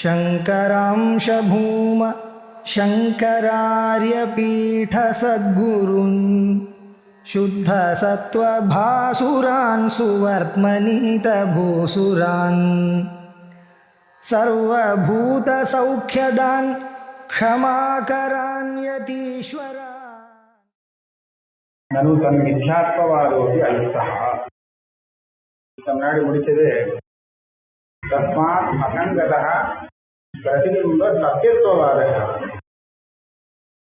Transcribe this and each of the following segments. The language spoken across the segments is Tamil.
शङ्करांश भूम शङ्करार्यपीठसद्गुरून् शुद्धसत्त्वभासुरान् सुवर्त्मनीतभूसुरान् सर्वभूतसौख्यदान् क्षमाकरान् यतीश्वरान् ननु तन्मिथ्यात्ववादोऽपि अयुक्तः मुன்னாடி முடிச்சது तस्मात् असङ्गतः प्रतिबिंब सत्यत्ववादः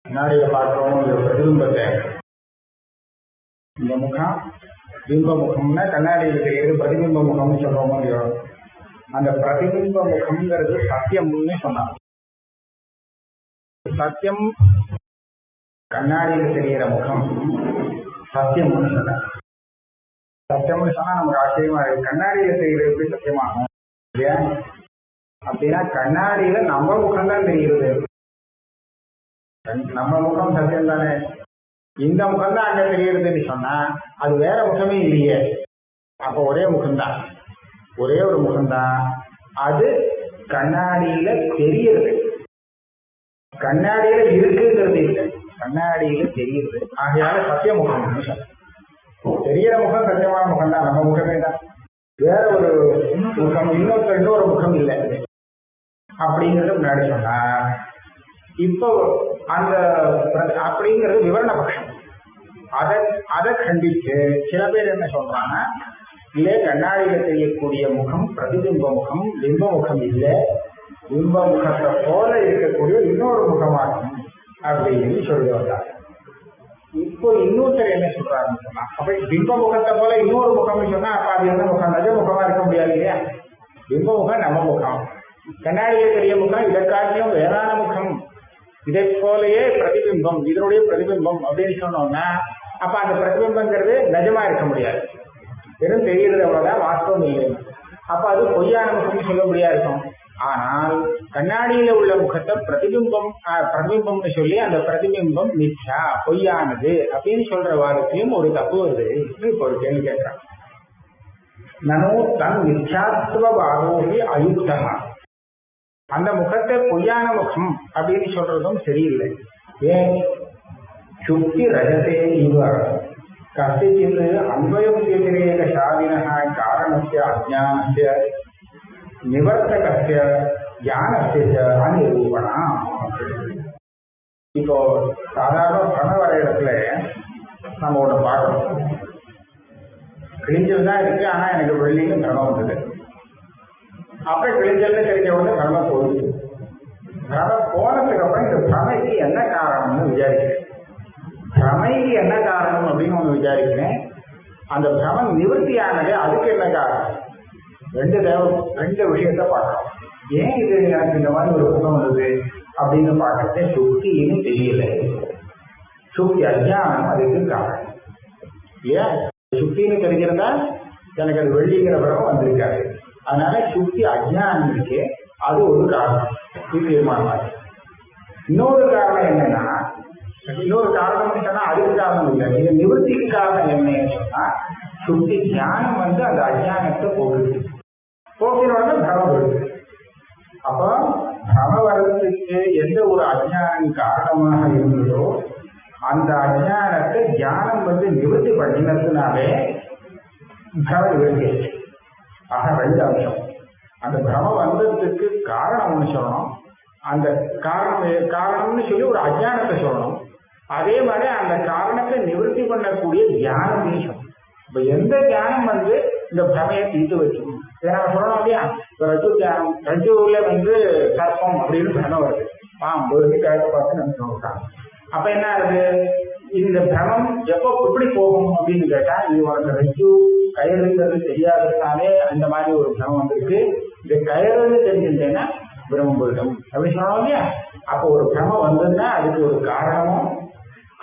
முன்னாடியில் பார்க்கிறோம் ஒரு பிரதிபிம்பத்தை இந்த முகம் பிம்ப முகம்னா கண்ணாடியில் தெரியுது பிரதிபிம்ப முகம்னு சொல்றோமோ இல்லையோ அந்த பிரதிபிம்ப முகம்ங்கிறது சத்தியம்னு சொன்னாங்க. சத்தியம் கண்ணாடியில் தெரிகிற முகம் சத்தியம்னு சொன்னாங்க. சத்தியம்னு சொன்னா நமக்கு ஆச்சரியமா இருக்கு. கண்ணாடியில தெரிகிறது எப்படி சத்தியமாகும் அப்படின்னா கண்ணாடியில நம்ம முகம் தான் தெரிகிறது. நம்ம முகம் சத்தியம் தானே. இந்த முகம் தான் அங்க தெரியுதுன்னு சொன்னா அது வேற முகமே இல்லையே. அப்ப ஒரே முகம்தான், ஒரே ஒரு முகம்தான். அது கண்ணாடியில தெரியுது, கண்ணாடியில இருக்குங்கிறது இல்லை, கண்ணாடியில தெரியுது. ஆகையால சத்திய முகம் தெரிகிற முகம் சத்தியமான முகம் தான், நம்ம முகமே தான். வேற ஒரு முகம் இன்னொரு முகம் இல்லை அப்படிங்கறது முன்னாடி சொன்னா. இப்போ அந்த அப்படிங்கிறது விவரண பட்சம். அதை கண்டிச்சு சில பேர் என்ன சொல்றாங்க, இல்ல கண்ணாடியில தெரியக்கூடிய முகம் பிரதிபிம்ப முகம், பிம்ப முகம் இல்லை, பிம்ப முகத்தை போல இருக்கக்கூடிய இன்னொரு முகமாகும் அப்படின்னு சொல்லி வந்தாங்க. இப்போ இன்னொருத்தர் என்ன சொல்றாருன்னு சொன்னா, அப்ப பிம்ப முகத்தை போல இன்னொரு முகம்னு சொன்னா அப்ப அது என்ன முகம்? நிஜ முகமா இருக்க முடியாது இல்லையா. பிம்ப முகம் நம்ம முகம், கண்ணாடியில தெரிய முகம் இதற்காட்டியும் வேறான முகம், இதை போலயே பிரதிபிம்பம், இதனுடைய பிரதிபிம்பம் அப்படின்னு சொன்னோம்னா அப்ப அந்த பிரதிபிம்பங்கிறது நிஜமா இருக்க முடியாது. வெறும் தெரிகிறது அவ்வளவுதான், வாஸ்தவம் இல்லை. அப்ப அது பொய்யான முகம்னு சொல்ல முடியா இருக்கும். ஆனால் கண்ணாடியில உள்ள முகத்தை பிரதிபிம்பம்னு சொல்லி அந்த பிரதிபிம்பம் மித்யா பொய்யானது அப்படின்னு சொல்ற வாதத்தையும் ஒரு தப்பு வருது. இப்போ ஒரு கேள்வி கேட்கிறான். நனோ தன் மித்யாத்வவாதோகி அயுக்தா, அந்த முகத்தை பொய்யான முகம் அப்படின்னு சொல்றதும் சரியில்லை. ஏன்? சுக்தி ரஜதே இவ கசித் அன்வயம் व्यतिरेक சாதினः காரணஸ்ய அஜ்ஞானஸ்ய நிவர்த்தகஸ்ய ஞானஸ்ய அநிரூபணம். இப்போ சாதாரண பண வர இடத்துல நம்ம ஒன்று பார்க்கணும், கிழிஞ்சல் தான் இருக்கு, ஆனா எனக்கு வெள்ளின்னு தரம் வந்தது. அப்புறம் கிழிஞ்சல்னு தெரிஞ்ச உடனே பிரமம் போகுது. பிரமம் போனதுக்கு அப்புறம் இந்த பிரமைக்கு என்ன காரணம்னு விசாரிக்கிறேன். பிரமைக்கு என்ன காரணம் அப்படின்னு ஒன்று விசாரிக்கிறேன். அந்த பிரமம் நிவர்த்தியானது, அதுக்கு என்ன காரணம்? ரெண்டு விஷயத்த பார்க்கணும். ஏன் இது எனக்கு இந்த மாதிரி ஒரு முகம் வந்தது அப்படின்னு பார்க்கறது சுக்தின்னு தெரியல. சுக்தி அஜ்ஞானம் அதுக்கு காரணம். ஏன் சுக்தின்னு தெரிகிறதா எனக்கு அது வெள்ளிங்கிற பிரமம் வந்திருக்காரு. அதனால சுக்தி அஜ்ஞானம் இருக்கு, அது ஒரு காரணம். இது தீர்மானமாச்சு. இன்னொரு காரணம் என்னன்னா, இன்னொரு காரணம்னு சொன்னா அதுக்கு காரணம் இல்லை, இது நிவர்த்திக்கு காரணம் என்னன்னு சொன்னா சுக்தி ஞானம் வந்து அந்த அஜ்ஞானத்தை போகுது, போக்கின உடனே பிரமம் வருது. அப்போ பிரம வரத்துக்கு எந்த ஒரு அஜ்ஞானம் காரணமாக இருந்ததோ அந்த அஜ்ஞானத்தை ஞானம் வந்து நிவர்த்தி பண்ணினதுனாலே பிரம நிவர்த்தி. ஆக ரெண்டு அம்சம். அந்த பிரம வந்ததுக்கு காரணம் ஒன்று சொல்லணும், அந்த காரணம்னு சொல்லி ஒரு அஜ்ஞானத்தை சொல்லணும். அதே மாதிரி அந்த காரணத்தை நிவர்த்தி பண்ணக்கூடிய ஞானம்னு சொல்லணும். இப்ப எந்த ஞானம் வந்து இந்த பிரமையை தீர்த்து வச்சுக்கணும். இதை நம்ம சொல்லணும் இல்லையா. இப்ப ரஜு ஞானம், ரஜுல வந்து சர்ப்பம் அப்படின்னு பிரமம் வருது, பாம்பு கிழக்க பார்த்து நம்ம சொல்றாங்க. அப்ப என்ன ஆகுது, இந்த பிரமம் எப்போ எப்படி போகும் அப்படின்னு கேட்டா, இது உனக்கு ரஜு கயிறுங்கிறது தெரியாததுனாலே அந்த மாதிரி ஒரு பிரமம் வந்திருக்கு. இந்த கயிறுன்னு தெரிஞ்சிருந்தேன்னா பிரமம் போயிடும் அப்படின்னு சொன்னோம் இல்லையா. அப்போ ஒரு பிரமம் வந்ததுன்னா அதுக்கு ஒரு காரணமும்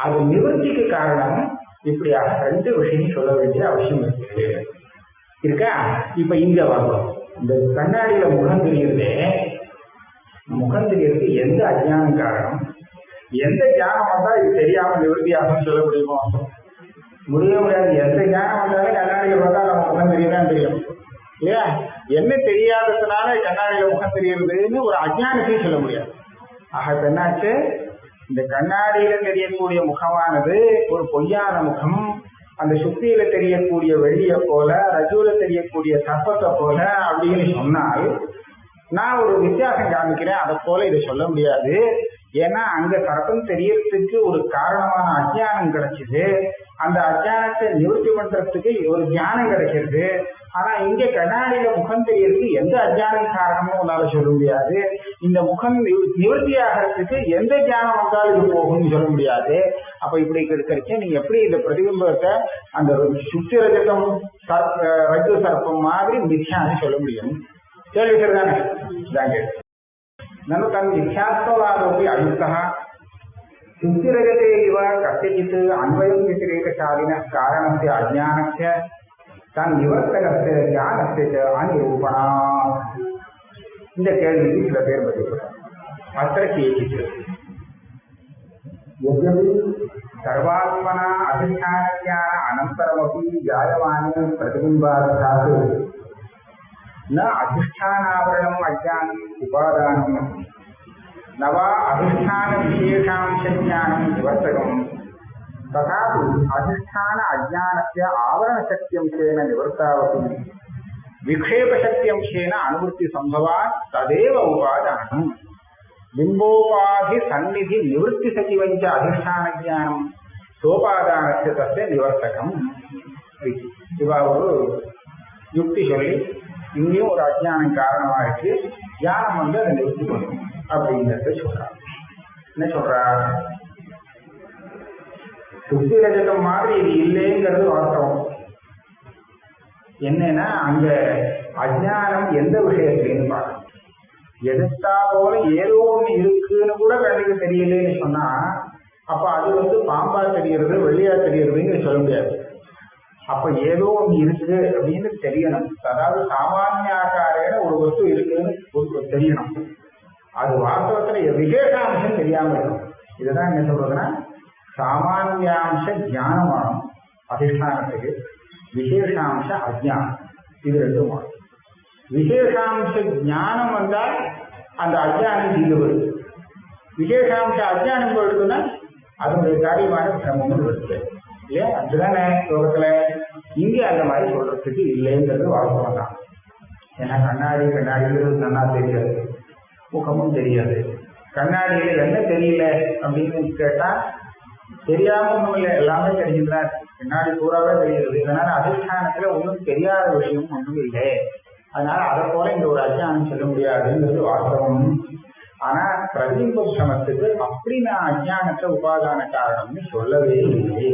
அது நிவர்த்திக்கு காரணமும், இப்படியாக ரெண்டு விஷயம் சொல்ல வேண்டிய அவசியம் இருக்கா. இப்ப இங்க வாங்கும் இந்த கண்ணாடியில முகம் தெரியுறதே, முகம் தெரியறதுக்கு எந்த அஜ்ஞானம் காரணம், எந்த ஞானம் வந்தா இது தெரியாம நிவர்த்தியாகும் சொல்ல முடியுமோ? முடிய முடியாது. எந்த ஞானம் வந்தாலும் கண்ணாடியை பார்த்தா நம்ம முகம் தெரியதான் தெரியும் இல்லையா. என்ன தெரியாததுனால கண்ணாடியில முகம் தெரியுதுன்னு ஒரு அஜ்ஞானத்தையும் சொல்ல முடியாது. ஆக இப்ப என்னாச்சு, இந்த கண்ணாடியில தெரியக்கூடிய முகமானது ஒரு பொய்யான முகம். அந்த சுத்தியில தெரியக்கூடிய வெள்ளிய போல, ரஜுல தெரியக்கூடிய சர்ப்பத்தை போல அப்படின்னு சொன்னால் நான் ஒரு வித்தியாசம் காமிக்கிறேன். அதை போல இதை சொல்ல முடியாது. ஏன்னா அங்க சர்ப்பம் தெரியறதுக்கு ஒரு காரணமான அஜ்ஞானம் கிடைச்சிது. அந்த அஜ்ஞானத்தை நிவர்த்தி பண்றதுக்கு ஒரு ஞானம் கிடைக்கிறது. ஆனா இங்க கண்ணாடியில முகம் தெரியறதுக்கு எந்த அஜ்ஞானம் காரணமும் உன்னால சொல்ல முடியாது. இந்த முகம் நிவர்த்தி ஆகிறதுக்கு எந்த ஞானம் வந்தாலும் இது போகும்னு சொல்ல முடியாது. அப்ப இப்படி இருக்கிறச்சு நீங்க எப்படி இந்த பிரதிபிம்பத்தை அந்த சுத்தி ரஜகம் ரஜு சர்ப்பம் மாதிரி மித்யான்னு சொல்ல முடியும்? கேள்வி சரிதானே? நனு தன் மித்யாத்வவாதோபி அயுக்தா சுத்திரஜதே இவ கஸ்யசித் அன்வயம் விதிரேகசாலின காரணஸ்ய அஜ்ஞானஸ்ய தன் நிவர்த்தகஸ்ய ஞானஸ்ய அநிரூபணா. இந்த கேள்விக்கு சில பேர் பதில்படுறாங்க. அத்த கேச்சித் यद्यपि सर्वात्मना अधिष्ठानज्ञान अनन्तरमपि जायमाने प्रतिबिम्बार्थात् न अधिष्ठानावरणम् अज्ञानम् उपादानम् न वा अधिष्ठानविशेषांशज्ञानम् निवर्तकम् तथापि अधिष्ठान अज्ञानस्य आवरणशक्त्यंशेन निवर्तावपि विक्षेपशक्त्यंशेन अनुवृत्तिसम्भवात् तदेव उपादानम् बिंबोपाधि सन्निधि निवृत्ति सचिवंच अधिष्ठान ज्ञानम सोपादानस्य तस्य निवर्तकम. இவா ஒரு யுக்தி சொல்லி இங்கேயும் ஒரு அஜ்ஞானம் காரணமா இருக்கு, ஞானம் வந்து அதை நிவர்த்தி பண்ணும் அப்படிங்கிறத சொல்றாங்க. என்ன சொல்றார்? சுத்தி ரஜகம் மாதிரி இது இல்லைங்கிறது வாஸ்தவம். என்னன்னா அங்க அஜ்ஞானம் எந்த விஷயத்துலன்னு பார்க்கணும். எதிர்த்தா போல ஏதோ ஒண்ணு இருக்குன்னு கூட கண்ணுக்கு தெரியலன்னு சொன்னா அப்ப அது வந்து பாம்பா தெரியறது வெள்ளியா தெரியறதுன்னு சொல்ல முடியாது. அப்ப ஏதோ ஒண்ணு இருக்கு அப்படின்னு தெரியணும். அதாவது சாமானிய ஆக்காரேன ஒரு வஸ்து இருக்குன்னு தெரியணும். அது வாஸ்தவத்துல விசேஷாம்சம் தெரியாம இருக்கும். இதுதான் என்ன சொல்றதுன்னா சாமானியாம்ச ஞானமானம் அதிஷ்டானத்துக்கு, விசேஷாம்ச அஜ்ஞானம், இது ரெண்டும் மாறும். விசேஷாம்ச ஞானம் வந்தால் அந்த அஜ்ஞானம் தீர்ந்து வருது. விசேஷாம்ச அஜ்ஞானம் போயிடுதுன்னா அதனுடைய காரியமான சிரமம் வருது இல்லையா? அதுதானே லோகத்துல. இங்கே அந்த மாதிரி சொல்றதுக்கு இல்லைங்கிறது வாஸ்தவம் தான். ஏன்னா கண்ணாடியில நல்லா தெரியாது, முகமும் தெரியாது. கண்ணாடியில என்ன தெரியல அப்படின்னு கேட்டா தெரியாம ஒண்ணும் இல்லை, எல்லாமே தெரிஞ்சுதான். கண்ணாடி பூராவே தெரியுது. இதனால அதிஷ்டானத்துல ஒன்றும் தெரியாத விஷயம் ஒன்றும் இல்லை. அதனால அதை போல இந்த ஒரு அஜ்ஞானம் சொல்ல முடியாதுங்கிறது வாஸ்தவம். ஆனா பிரதிபிம்ப சமத்துக்கு அப்படி நான் அஜ்ஞானத்தை உபாதான காரணம்னு சொல்லவே இல்லை.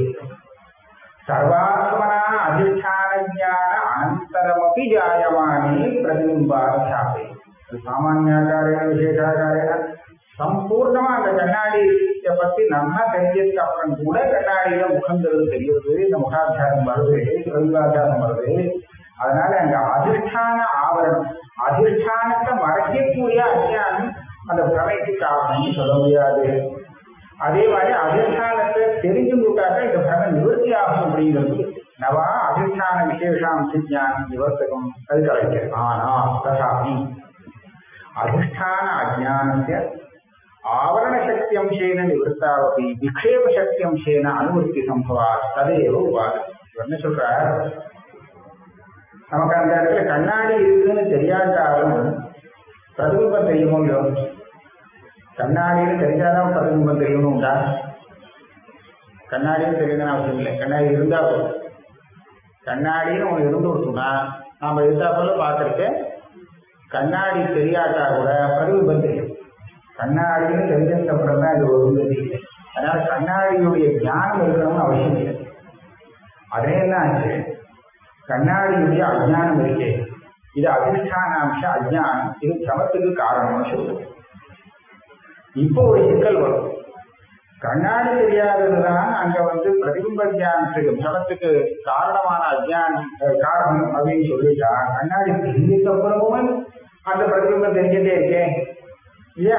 சர்வாத்மனா அதிஷ்டான ஞான அனந்தரமபி ஜாயமானே பிரதிபிம்பாச்சாபே. சாமானியாகாரேன விசேஷாகாரேன சம்பூர்ணமா அந்த கண்ணாடியை பத்தி நல்லா தெரிஞ்சதுக்கு அப்புறம் கூட கண்ணாடியில முகங்கிறது தெரியுது, இந்த முகாத்தியாசம் வருது, பிரதிபாத்தியாசம் வருது. அதனால அங்க அதிஷ்டான ஆவரணம், அதிஷ்டானத்தை மறைக்கக்கூடிய அஜ்ஞானம் அந்த பிரமைக்கு காரணம்னு சொல்ல முடியாது. அதே மாதிரி அதிஷ்டானத்தை தெரிஞ்சு விட்டாக்க இந்த பிரமை நிவர்த்தி ஆகும் அப்படிங்கிறது நவா அதிஷ்டான விசேஷாம்ச ஞானம் நிவர்த்தகம் அது கலைக்கிறது. ஆனா தசாமி அதிஷ்டான அஜ்ஞானஸ்ய ஆவரண சக்தி அம்சேன நிவர்த்தாவபி விக்ஷேப சக்தி அம்சேன அனுவர்த்தி சம்பவா ததேவ உபாதம். என்ன சொல்ற, நமக்கு அந்த இடத்துல கண்ணாடி இருக்குன்னு தெரியாட்டாலும் பிரதிபிம்பம் தெரியுமோ இல்லையோ? கண்ணாடியில தெரிஞ்சாதான் பிரதிபிம்பம் தெரியணும் உண்டா? கண்ணாடியும் தெரியணும்னு அவசியம் இல்லை. கண்ணாடி இருந்தா போதும். கண்ணாடின்னு ஒன்று இருந்து கொடுத்தோம்னா நாம எதிர்த்தாப்புல பார்த்துருக்கேன். கண்ணாடி தெரியாட்டா கூட பிரதிபிம்பம் தெரியும். கண்ணாடின்னு தெரிஞ்சதுக்கு அப்புறம் தான் இது ஒரு தெரியல. அதனால கண்ணாடியுடைய ஞானம் இருக்கணும்னு அவசியம் இல்லை. அதே என்ன ஆச்சு, கண்ணாடியுடைய அஜ்ஞானம் இருக்கே, இது அதிஷ்டானாம்ச அஜ்ஞானம், இது சமத்துக்கு காரணம்னு சொல்லுது. இப்போ ஒரு சிக்கல் வரும். கண்ணாடி தெரியாததுதான் அங்க வந்து பிரதிபிம்ப ஜானத்துக்கு சமத்துக்கு காரணமான அஜ்ஞானம் காரணம் அப்படின்னு சொல்லிட்டா, கண்ணாடி தெரிஞ்சதுக்கு அப்புறமும் அந்த பிரதிபிம்பம் தெரிஞ்சுட்டே இருக்கேன் இல்லையா?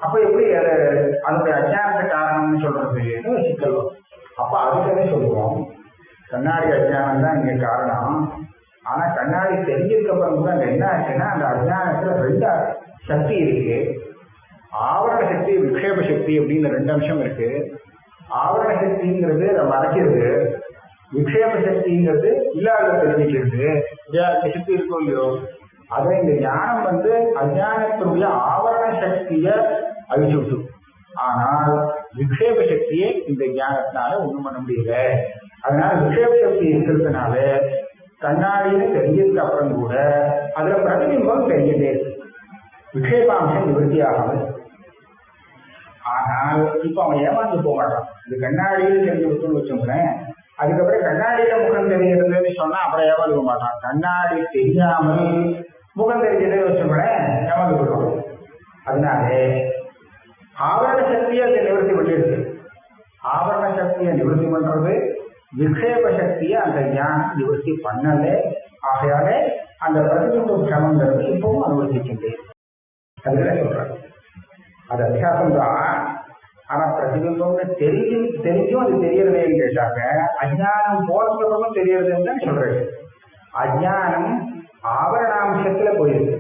அப்ப எப்படி அதனுடைய அஜ்ஞானத்தை காரணம்னு சொல்றது சிக்கல் வரும். அப்ப அதுக்கே சொல்லுவோம் கண்ணாடி அஜ்ஞானம் தான் இங்க காரணம். ஆனா கண்ணாடி தெரிஞ்சதுக்கு அப்புறம் கூட அங்க என்ன ஆச்சுன்னா அந்த அஜ்ஞானத்துல 2 சக்தி இருக்கு. ஆவரண சக்தி, விக்ஷேப சக்தி அப்படின்னு 2 அம்சம் இருக்கு. ஆவரண சக்திங்கிறது அதை மறைக்கிறது, விக்ஷேப சக்திங்கிறது இல்லாத தெரிவிக்கிறது. சக்தி இருக்கும் இல்லையோ, அதை இந்த ஞானம் அஜ்ஞானத்தினுடைய ஆவரண சக்திய அழிச்சு விட்டு, ஆனால் விக்ஷேப சக்தியை இந்த ஞானத்தினால ஒண்ணும் பண்ண முடியல. அதனால விக்ஷேப சக்தி இருக்கிறதுனால கண்ணாடின்னு தெரிஞ்சதுக்கு அப்புறம் கூட அதுல பிரதிபிம்பம் தெரியுது, விக்ஷேபாம்சம் நிவர்த்தி ஆகாமல். ஆனால் இப்ப அவன் ஏமாந்து போக மாட்டான். இது கண்ணாடியில் தெரிஞ்சு விட்டுன்னு வச்சோங்களேன், அதுக்கப்புறம் கண்ணாடியில முகம் தெரிகிறதுன்னு சொன்னா அப்புறம் ஏமாந்து போக மாட்டான். கண்ணாடி தெரியாமல் முகம் தெரிஞ்சதுன்னு வச்சோங்களேன் ஏமாந்து போயிடுவான். அதனால ஆவரண சக்தியை அதை நிவர்த்தி பண்ணிருக்கு. ஆவரண சக்தியை நிவர்த்தி பண்றது, விக்ஷேப சக்தியை அந்த ஞானம் நிவர்த்தி பண்ணல. ஆகையால அந்த பிரதிபிம்ப கிரமங்கிறது இப்பவும் அனுவர்த்திக்கின்றேன். அதுதான் சொல்றாங்க. அது அத்தியாசம் தான். ஆனா பிரதிபிம்பம்னு தெரிஞ்சும் அது தெரியறதேன்னு கேட்டாங்க, அஜ்ஞானம் போனதுக்கப்புறமும் தெரியறதுன்னு தான் சொல்றது. அஜ்ஞானம் ஆவரணாம்சத்துல போயிருக்கு,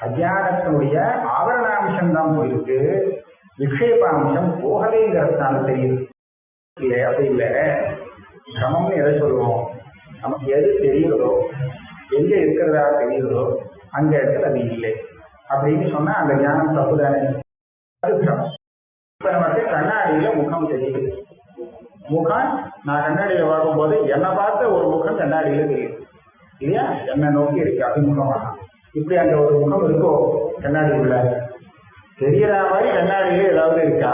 அஜ்ஞானத்தினுடைய ஆவரணாம்சம் தான் போயிருக்கு, விக்ஷேபாம்சம் போகலைங்கிறதுனால தெரியுது. இல்லை அப்படி இல்லை. கிரமம்னு எதை சொல்லுவோம், நமக்கு எது தெரியுறதோ, எங்க இருக்கிறதா தெரியுறதோ அந்த இடத்துல அது இல்லை அப்படின்னு சொன்னா அந்த ஞானம் தப்புதானே. அது கிரமம். இப்ப நமக்கு கண்ணாடியில முகம் தெரியுது. முகம் நான் கண்ணாடியில பார்க்கும்போது என்னை பார்த்த ஒரு முகம் கண்ணாடியில தெரியுது இல்லையா, என்னை நோக்கி இருக்கு அபிமுகமாக. இப்படி அந்த ஒரு முகம் இருக்கோ கண்ணாடி உள்ள, தெரியற மாதிரி கண்ணாடியில ஏதாவது இருக்கா?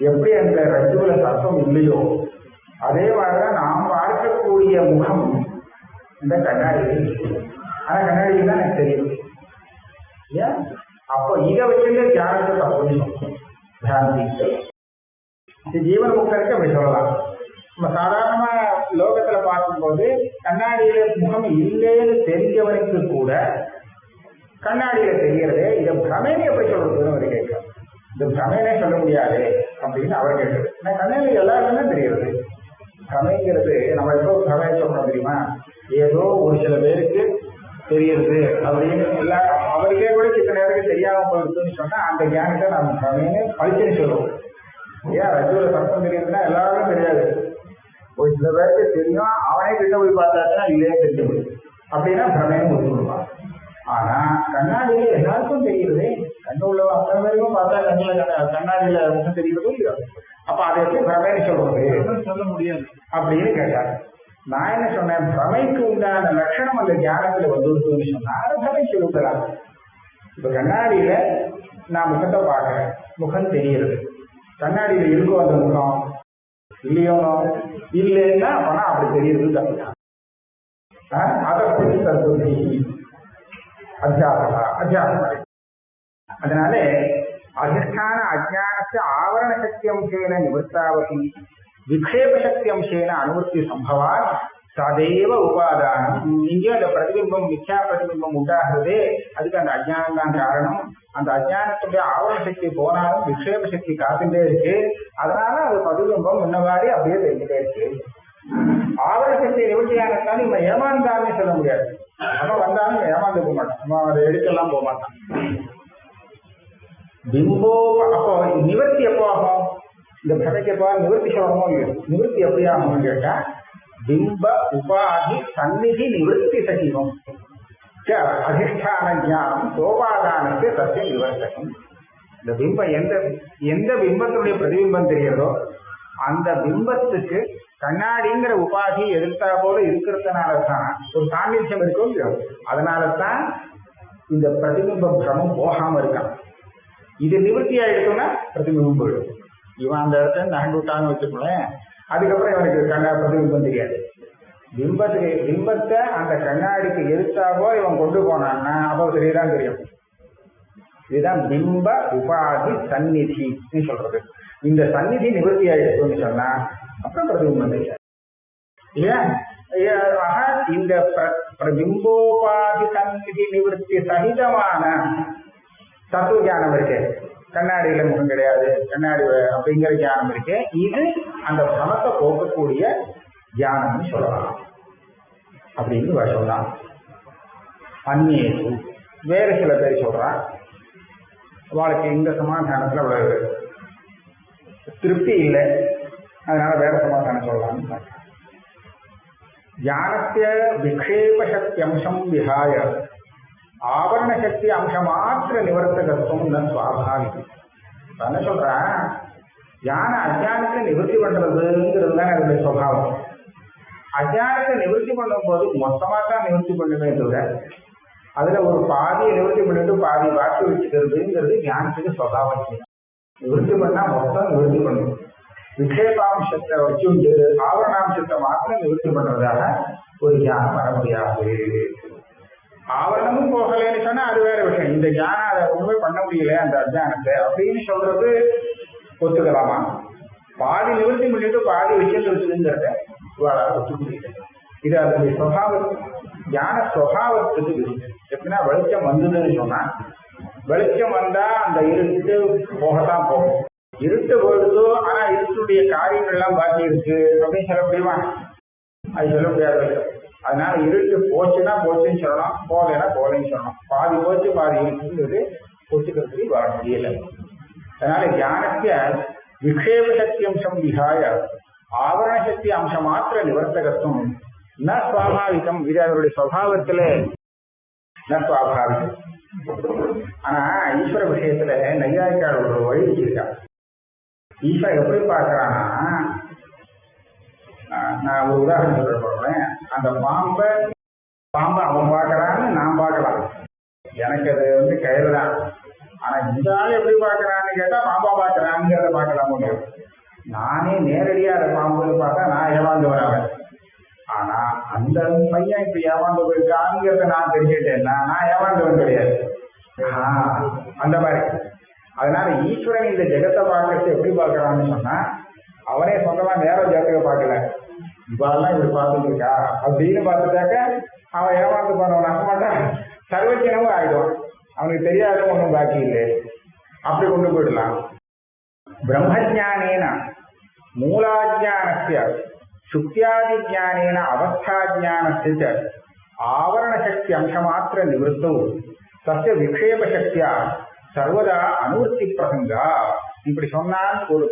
எப்படி அந்த ரஜுல சத்தம் இல்லையோ அதே மாதிரிதான் நாம் பார்க்கக்கூடிய முகம் இந்த கண்ணாடியில இருக்கு. ஆனா கண்ணாடியில தான் எனக்கு தெரியும். ஏன் அப்போ இதை வச்சுட்டு தியானத்தை தப்புன்னு சொல்லுவோம். பிராந்தி ஜீவன் முக்தருக்கு அப்படி சொல்லலாம். நம்ம சாதாரணமா லோகத்துல பார்க்கும்போது கண்ணாடியில முகம் இல்லைன்னு தெரிஞ்சவனுக்கு கூட கண்ணாடியில தெரியறதே, இதை பிரமேனி எப்படி சொல்றதுன்னு அவர் கேட்கிறார். இந்த பிரமேனே சொல்ல முடியாது அப்படின்னு அவர் கேட்குறது. ஏன்னா கண்ணாடியில எல்லாருக்குமே தெரியுது. பிரமைங்கிறது நம்ம எப்போ பிரமையை சொல்லணும் தெரியுமா, ஏதோ ஒரு சில பேருக்கு தெரியுது அப்படின்னு எல்லாம் அவருக்கே கூட சில நேரத்துக்கு தெரியாம போயிருக்குன்னு சொன்னா அந்த ஞானத்தை நம்ம பிரமைன்னு பழிச்சுன்னு சொல்லுவோம். ஏன் ரஜுல சத்தம் தெரியுதுன்னா எல்லாருக்கும் தெரியாது, ஒரு சில பேருக்கு தெரியும், அவனே கிட்ட போய் பார்த்தாச்சுன்னா இல்லையே தெரிஞ்சு போய் அப்படின்னா பிரமைன்னு ஒத்து கொடுப்பான். ஆனா கண்ணாடியில எல்லாருக்கும் தெரியுது, கண்ணு உள்ளவா அத்தனை பேருக்கும் பார்த்தா கண்ணாடியில முகம் தெரியுறதோ இல்லையோ, அப்ப அதை எப்படி பிரமைன்னு சொல்றது, சொல்ல முடியாது அப்படின்னு கேட்டாரு. நான் என்ன சொன்னேன், பிரமைக்கு உண்டான லட்சணம் அந்த தியானத்துல வந்துடுதுன்னு சொன்னா அதை பிரமை சொல்லிக்கலாம். இப்ப கண்ணாடியில நான் முகத்தை பார்க்கிறேன், முகம் தெரியுது, கண்ணாடியில இருக்கும் அந்த முகம் இல்லையோ, இல்லைன்னா அப்பனா அப்படி தெரியுது தப்புதான். அதை பற்றி தத்துவத்தை அத்தியாசம். அதனால அதிஷ்டான அஜ்ஞானस्य ஆவரண சக்தி அம்சேன நிவர்த்தாவதி விக்ஷேப சக்தி அம்சேன அனுவர்த்தி சம்பவான் சதேவ உபாதானம். இங்கே அந்த பிரதிபிம்பம் மித்யா பிரதிபிம்பம் உண்டாகிறதே அதுக்கு அந்த அஜ்ஞானம் தான் காரணம். அந்த அஜ்ஞானத்துடைய ஆவரண சக்தி போனாலும் விக்ஷேப சக்தி காத்துட்டே இருக்கு. அதனால அது பிரதிபிம்பம் முன்னவாடி அப்படியே தெரிஞ்சுட்டே இருக்கு. ஆவரண சக்தி நிவர்த்தியானத்தாலும் இவன் ஏமாந்தான்னு சொல்ல முடியாது. அவன் வந்தாலும் ஏமாந்து போக மாட்டான், அவன் அதை எடுக்கலாம் போக மாட்டான். பிம்போ அப்போ நிவர்த்தி எப்போ ஆகும், இந்த பிரமைக்கு எப்போ நிவர்த்தி சொல்லணுமோ இல்லையோ, நிவர்த்தி எப்படி ஆகும்னு கேட்டா பிம்ப உபாதி சந்நிதி நிவர்த்தி சகிவம் அதிஷ்டான ஞானம் சோபாதானத்தை சத்தியம் நிவர்த்தகம். இந்த பிம்பம் எந்த பிம்பத்தினுடைய பிரதிபிம்பம் தெரிகிறதோ அந்த பிம்பத்துக்கு கண்ணாடிங்கிற உபாதி எதிர்த்தா போல இருக்கிறதுனாலதான் ஒரு சாநித்தியம் இருக்கும் இல்லையோ, அதனாலதான் இந்த பிரதிபிம்ப பிரமம் போகாம இருக்கான். இது நிவர்த்தி ஆயிடுச்சுன்னா பிரதிபிம்பம் போயிடும். இவன் அந்த இடத்துல நகண்டு விட்டான்னு வச்சுக்கோங்களேன், அதுக்கப்புறம் இவனுக்கு பிரதிபிம்பம் தெரியாது. பிம்பத்தை அந்த கண்ணாடிக்கு எதிர்த்தாவோ இவன் கொண்டு போனான்னா அப்போ தெரியதான் தெரியும். இதுதான் பிம்ப உபாதி சந்நிதின்னு சொல்றது. இந்த சந்நிதி நிவர்த்தி ஆயிடுச்சுன்னு சொன்னா அப்புறம் பிரதிபிம்பம் தெரியாது. இந்த பிம்போபாதி சந்நிதி நிவர்த்தி சகிதமான தத்துவ ஞானம் இருக்கு, கண்ணாடியில முகம் கிடையாது, கண்ணாடி அப்படிங்கிற ஞானம் இருக்கு. இது அந்த பணத்தை போக்கக்கூடிய ஞானம்னு சொல்லலாம். அப்படின்னு சொல்லலாம். அந்நியேது வேறு சில பேர் சொல்றான், அவளுக்கு இந்த சமாதானத்துல அவ்வளவு திருப்தி இல்லை, அதனால வேற சமாதானம் சொல்லலாம்னு சொல்றான். ஞானத்திய விக்ஷேப சக்தி அம்சம் விஹாய ஆவரண சக்தி அம்சம் மாத்திர நிவர்த்தகத்துவம் ந சுவாபாவிகம். என்ன சொல்றேன், ஞான அஜானத்தை நிவர்த்தி பண்றதுங்கிறது தான் அதனுடைய சுவாவம். அஜானத்தை நிவர்த்தி பண்ணும் போது மொத்தமா தான் நிவர்த்தி பண்ணுமே தவிர அதுல ஒரு பாதியை நிவர்த்தி பண்ணிட்டு பாதி பாக்கி வச்சுக்கிறதுங்கிறது ஞானத்துக்கு சுவாவம். நிவர்த்தி பண்ணா மொத்தம் நிவர்த்தி பண்ணும். விக்ஷேபாம்சத்தை வச்சுட்டு ஆவரணாம்சத்தை மாத்திரம் நிவர்த்தி பண்றதாக ஒரு ஞானம் வர முடியாது. ஆவரணமும் போகலன்னு சொன்னா அது வேற விஷயம். இந்த ஞானம் அதை ஒண்ணுமே பண்ண முடியல அந்த அஜானத்தை அப்படின்னு சொல்றது ஒத்துக்கலாமா? பாதி நிவர்த்தி பண்ணிட்டு பாதி விஷயத்தை வச்சுங்கிறத இவாளால் ஒத்துக்க முடியல. இது அதனுடைய சுவாவத்துக்கு ஞான சுவாவத்துக்கு இருக்கு. எப்படின்னா வெளிச்சம் வந்ததுன்னு சொன்னா வெளிச்சம் வந்தா அந்த இருட்டு போகத்தான் போகும். இருட்டு போயிடுதோ ஆனா இருட்டுடைய காரியங்கள் எல்லாம் பாக்கி இருக்கு அப்படின்னு சொல்ல முடியுமா? அது சொல்ல முடியாது. அதனால இருட்டு போச்சுன்னா போச்சுன்னு சொல்லணும், போகலைன்னா போகலைன்னு சொல்லணும். பாதி போச்சு பாதி இருக்குங்கிறது ஒத்துக்கிறதுக்கு வர முடியல. அதனால ஞானத்திய விக்ஷேப சக்தி அம்சம் விஹாய ஆவரண சக்தி அம்சம் மாத்திர நிவர்த்தகத்துவம் ந சுவாபாவிகம். இது அதனுடைய சுவாவத்துல ந சுவாபாவிகம். ஆனா ஈஸ்வர விஷயத்துல நையாயிக்கால் ஒரு வழி வச்சிருக்கா. ஈஸ்வரன் எப்படி பார்க்கறான்னா, நான் ஒரு உதாரணம் சொல்றேன். அந்த பாம்பை அவன் பார்க்கறான்னு நான் பார்க்கலாம், எனக்கு அது கையில தான். ஆனா இந்த ஆள் எப்படி பார்க்கறான்னு கேட்டா பாம்பா பார்க்கறாங்கிறத பார்க்கலாம் முடியும். நானே நேரடியா அதை பாம்புன்னு பார்த்தா நான் ஏமாந்து வராவேன். ஆனா அந்த பையன் இப்ப ஏமாந்து போயிருக்காங்கிறத நான் தெரிஞ்சுட்டேன்னா நான் ஏமாந்தவன் கிடையாது. அந்த மாதிரி. அதனால ஈஸ்வரன் இந்த ஜெகத்தை பார்க்கறது எப்படி பார்க்கறான்னு சொன்னா, அவனே சொந்தமா நேரம் ஜெகத்தை பார்க்கல, இவாளெல்லாம் இப்படி பார்த்துட்டு இருக்கா அப்படின்னு பார்த்துட்டாக்க அவன் ஏமாந்து போனவன் நம்ப மாட்டான், சர்வஜனமும் ஆயிடும். அவனுக்கு தெரியாத ஒன்றும் பாக்கி இல்லை, அப்படி கொண்டு போயிடலாம். பிரம்மஜானேன மூலாஜானஸ்ய சுக்தியாதி ஜானேன அவஸ்தாஜானஸ்ய ஆவரண சக்தி அம்சமாத்திர நிவர்த்தௌ தஸ்ய விக்ஷேப சக்தியா சர்வதா அனுவர்த்தி பிரசங்கா. இப்படி சொன்னால் ஒரு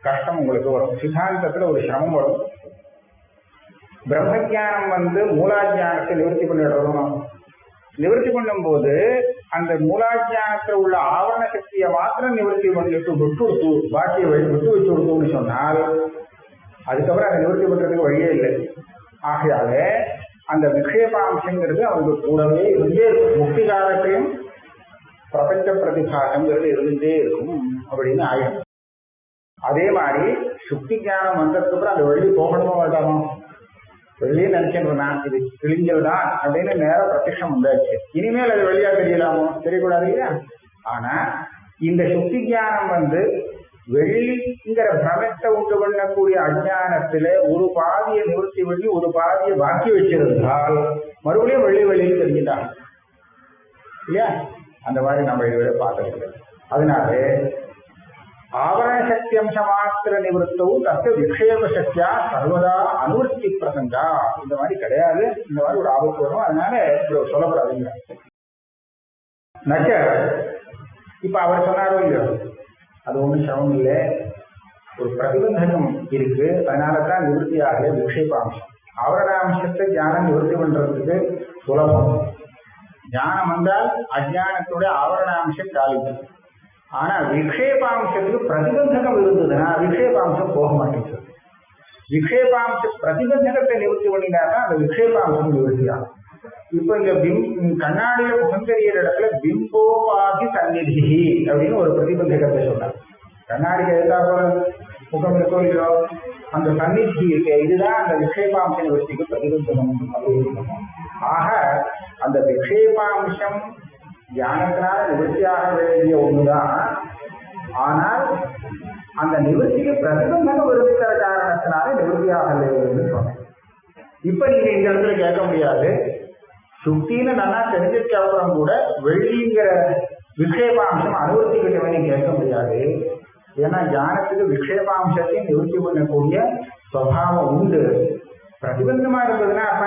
கஷ்டம் உங்களுக்கு வரும், சித்தாந்தத்துல ஒரு சிரமம் வரும். பிரம்மஜானம் மூலாஜானத்தை நிவர்த்தி பண்ணிடணும். நிவர்த்தி பண்ணும் போது அந்த மூலாஜானத்துல உள்ள ஆவரண சக்தியை மாத்திரம் நிவர்த்தி பண்ணிட்டு விட்டு கொடுத்து பாக்கியை விட்டு வச்சு கொடுத்தோம்னு சொன்னால் அதுக்கப்புறம் அதை நிவர்த்தி பண்றதுக்கு வழியே இல்லை. ஆகையால அந்த விக்ஷேபாம்சங்கிறது அவங்களுக்கு கூடவே இருந்தே இருக்கும். முக்தி காலத்தையும் பிரபஞ்ச பிரதிபாசங்கிறது இருந்துட்டே இருக்கும் அப்படின்னு ஆயிடும். அதே மாதிரி சுக்தி ஞானம் வந்ததுக்கு அப்புறம் அந்த வெளியே போகணுமோ வேண்டாமோ? வெளியே நினைச்சேன் இது கிழிஞ்சல் தான் அப்படின்னு நேரம் பிரத்யட்சம் வந்தாச்சு. இனிமேல் அது வெளியா தெரியலாமோ? தெரியக்கூடாது இல்லையா? ஆனா இந்த சுக்தி ஞானம் வெளிங்கிற பிரமத்தை உண்டு பண்ணக்கூடிய அஜானத்துல ஒரு பாதியை நிவர்த்தி பண்ணி ஒரு பாதியை பாக்கி வச்சிருந்தால் மறுபடியும் வெளியில் தெரிஞ்சுட்டாங்க இல்லையா? அந்த மாதிரி நம்ம இதுவரை பார்த்ததில்லை. அதனால ஆவரண சக்தி அம்ச மாத்திர நிவர்த்தவும் தக்க விக்ஷேப சக்தியா சர்வதா அனுவர்த்தி பிரசங்கா. இந்த மாதிரி கிடையாது, இந்த மாதிரி ஒரு ஆபத்து வரும். அதனால இப்படி சொல்லப்படாதுங்க. நச்ச இப்ப அவர் சொன்னாரோ இல்லையோ, அது ஒன்றும் சிரமம் இல்லை, ஒரு பிரதிபந்தகம் இருக்கு, அதனாலதான் நிவர்த்தி ஆகல விக்ஷேபாம்சம். ஆவரணாம்சத்தை ஞானம் நிவர்த்தி பண்றதுக்கு சுலபம். ஞானம் வந்தால் அஜானத்துடைய ஆவரணாம்சம் காலிக்கும். ஆனா விக்ஷேபாம்சத்துக்கு பிரதிபந்தகம் இருந்ததுன்னா விக்ஷேபாம்சம் போக மாட்டேங்குது. விக்ஷேபாம்ச பிரதிபந்தகத்தை நிவர்த்தி பண்ணினாதான் அந்த விக்ஷேபாம்சம் நிவர்த்தி ஆகும். இப்ப இந்த கண்ணாடியில முகம் தெரியற இடத்துல பிம்போபாகி சந்நிதி அப்படின்னு ஒரு பிரதிபந்தகத்தை சொன்னார். கண்ணாடிக்கு எதிர்த்தாப்புல முகம் இருக்கோ இல்லையோ அந்த சந்நிதி இருக்க, இதுதான் அந்த விக்ஷேபாம்ச நிவர்த்திக்கு பிரதிபந்தகம் அப்படின்னு. ஆக அந்த விக்ஷேபாம்சம் ஞானத்தினால நிவர்த்தியாக வேண்டிய ஒண்ணுதான். ஆனால் அந்த நிவர்த்திக்கு பிரதிபந்தகம் இருக்கிற காரணத்தினால நிவர்த்தியாகலன்னு சொன்னேன். இப்ப நீங்க இந்த இடத்துல கேட்க முடியாது, சுத்தின்னு நல்லா தெரிஞ்சதுக்கு அப்புறம் கூட வெள்ளிங்கிற விக்ஷேபாம்சம் அனுவர்த்திக்கிட்டவனே கேட்க முடியாது. ஏன்னா ஞானத்துக்கு விக்ஷேபாம்சத்தையும் நிவர்த்தி பண்ணக்கூடிய சுவாவம் உண்டு. பிரதிபந்தமா இருந்ததுன்னா அப்ப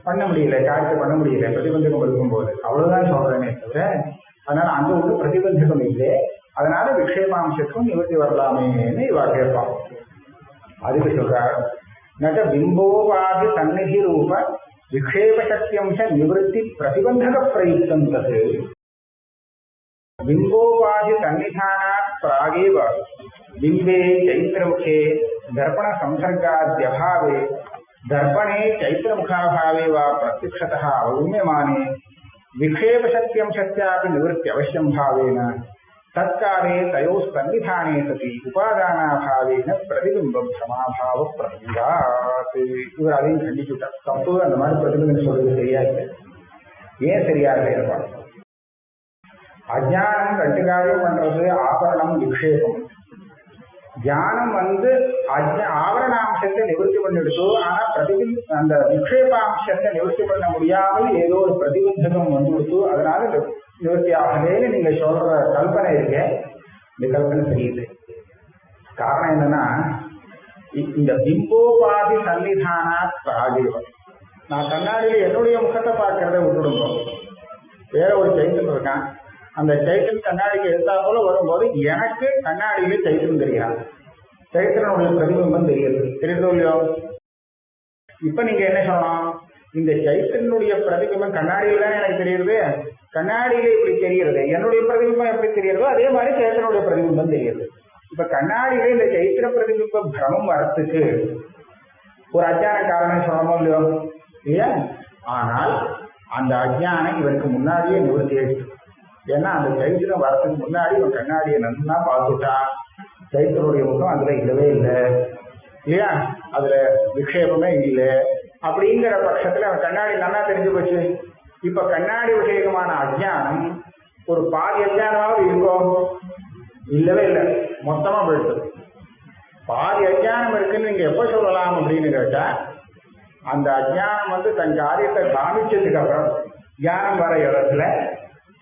பண்ண முடியல, காரியத்தை பண்ண முடியல பிரதிபந்தகம் இருக்கும்போது, அவ்வளவுதான் சொல்றேனே தவிர அதனால அங்க ஒன்று பிரதிபந்தகம் இல்லை, அதனால விக்ஷேபாம்சத்துக்கும் நிவர்த்தி வரலாமேன்னு இவா கேட்பான். அதுக்கு சொல்றார், நக பிம்போபாதி சந்நிதி ரூப விக்ஷேபசக்தியம்ச நிவர்த்தி பிரதிபந்தக பிரயுக்தம் தது பிம்போபாதி சன்னிதானாத் பிராகேவ பிம்பே சைத்திரமுखे दर्पण संसर्गाद्यभावे दर्पणे चैत्रमुखाभावे वा प्रत्यक्षतः अवगम्यमाने विक्षेपशक्त्यंशस्यापि निवृत्ति अवश्यं भावेन तत्काले तयोः सन्निधाने सति उपादानाभावेन प्रतिबिम्बं भ्रमाभाव प्रसंगात्. இவர் அதையும் கண்டிச்சுட்டார். தப்பு, அந்த மாதிரி பிரதிபிம்பம் சொல்றது சரியா இல்லை. ஏன் சரியா இல்லை? அஜானம் ரெண்டு காரியம் பண்றது, ஆபரணம் விக்ஷேபம். தியானம் ஆவரணாம்சத்தை நிவர்த்தி பண்ணிடுதோ, ஆனா அந்த விக்ஷேபாம்சத்தை நிவர்த்தி பண்ண முடியாமல் ஏதோ ஒரு பிரதிபந்தகம் வந்துடுதோ, அதனால நிவர்த்தி ஆகலேன்னு நீங்க சொல்ற கல்பனை இருக்க, இந்த கல்பனை சரியில்லை. காரணம் என்னன்னா, இந்த பிம்போபாதி சன்னிதானா பிராகேவம். நான் கண்ணாடியில என்னுடைய முகத்தை பார்க்கறத விட்டுடுங்க, வேற ஒரு சைத்தன் இருக்கான், அந்த சைத்தன் கண்ணாடிக்கு எடுத்தா போல வரும்போது எனக்கு கண்ணாடியில சைத்தன் தெரியாது, சைத்தனுடைய பிரதிபிம்பம் தெரியுதோ இல்லையோ? இப்ப நீங்க என்ன சொல்லணும், இந்த சைத்தனுடைய பிரதிபிம்பம் கண்ணாடியில தான் எனக்கு தெரியுது, கண்ணாடியில இப்படி தெரிகிறது, என்னுடைய பிரதிபிம்பம் எப்படி தெரியுதோ அதே மாதிரி சைத்தனுடைய பிரதிபிம்பம் தெரியுது. இப்ப கண்ணாடியில இந்த சைத்திர பிரதிபிம்ப பிரமம் வரத்துக்கு ஒரு அஜான காரணம் சொல்லணுமோ இல்லையோ? இல்லையா? ஆனால் அந்த அஜானம் இவருக்கு முன்னாடியே நிவர்த்தி ஆயிடுச்சு. ஏன்னா அந்த சைத்திரம் வரத்துக்கு முன்னாடி இவன் கண்ணாடியை நல்லா பார்த்துட்டான், சைத்தனுடைய முகம் அதுல இல்லவே இல்லை, இல்லையா? அதுல விக்ஷேபமே இல்லை. அப்படிங்கிற பட்சத்துல அவன் கண்ணாடி நல்லா தெரிஞ்சு போச்சு. இப்ப கண்ணாடி விஷயமான அஜானம் ஒரு பாதி அஜானமாவது இருக்கும், இல்லவே இல்லை, மொத்தமா போயிடுது. பாதி அஜானம் இருக்குன்னு நீங்க எப்ப சொல்லலாம் அப்படின்னு கேட்டா, அந்த அஜானம் தன் காரியத்தை காமிச்சதுக்கு அப்புறம் ஞானம் வர இடத்துல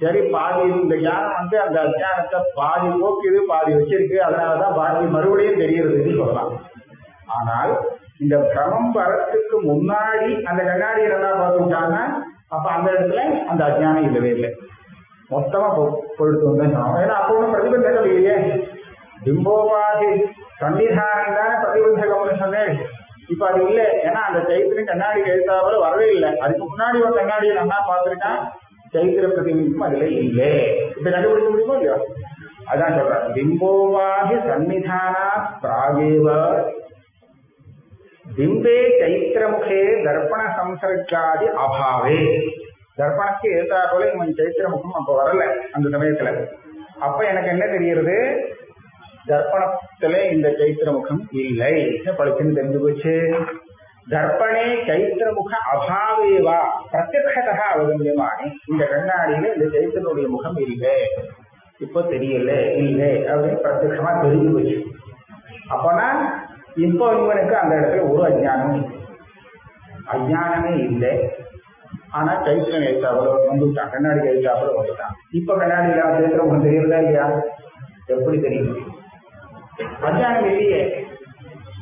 சரி பாதி இந்த ஞானம் அந்த அஜானத்தை பாதி போக்குது, பாதி வச்சிருக்கு, அதனாலதான் பாதி மறுபடியும் தெரியுறதுன்னு சொல்லலாம். ஆனால் இந்த பிரமம் வரத்துக்கு முன்னாடி அந்த கண்ணாடியை நல்லா பார்த்துட்டாங்கன்னா அப்ப அந்த இடத்துல அந்த அஜானம் இல்லவே இல்லை, மொத்தமா பொழுது வந்து சொன்னோம். ஏன்னா அப்போ ஒன்றும் பிரதிபந்தகம் இல்லையே, பிம்போபாதி சன்னிதானம் தானே பிரதிபந்தகம்னு சொன்னேன். இப்ப அது இல்லை, ஏன்னா அந்த சைத்திரம் கண்ணாடி எழுத்தாப்புல வரவே இல்லை. அதுக்கு முன்னாடி ஒரு கண்ணாடியை நல்லா பார்த்துருக்கான், சைத்திர பிரதிபிம்பம் அதுல இல்லை. இப்ப கண்டுபிடிக்க முடியுமோ இல்லையோ? அதான் சொல்றேன், பிம்போபாதி சன்னிதானா பிராகேவ பிம்பே சைத்திரமுகே தர்ப்பண சம்சர்காதி அபாவே. தர்ப்பணத்துக்கு எழுத்தா போல இவன் சைத்திரமுகம் அப்ப வரல அந்த சமயத்துல. அப்ப எனக்கு என்ன தெரிகிறது, தர்ப்பணத்துல இந்த சைத்திரமுகம் இல்லை, பழிச்சுன்னு தெரிஞ்சு போச்சு. தர்ப்பணே சைத்திரமுக அபாவேவா பிரத்யக்ஷதா அவகமியமானி. இந்த கண்ணாடியில இந்த சைத்திரனுடைய முகம் இல்லை, இப்போ தெரியல, இல்லை அப்படின்னு பிரத்யக்ஷமா தெரிஞ்சு போச்சு. அப்பனா இப்போ இவனுக்கு அந்த இடத்துல ஒரு அஜானமே இல்லை. ஆனா சைத்திரன் எழுத்தாப்புல வந்துட்டான், கண்ணாடி எழுத்தாப்புல வந்துட்டான். இப்ப கண்ணாடியில சைத்திரமுகம் தெரியறதா இல்லையா? எப்படி தெரியும்? அஜானம் இல்லையே,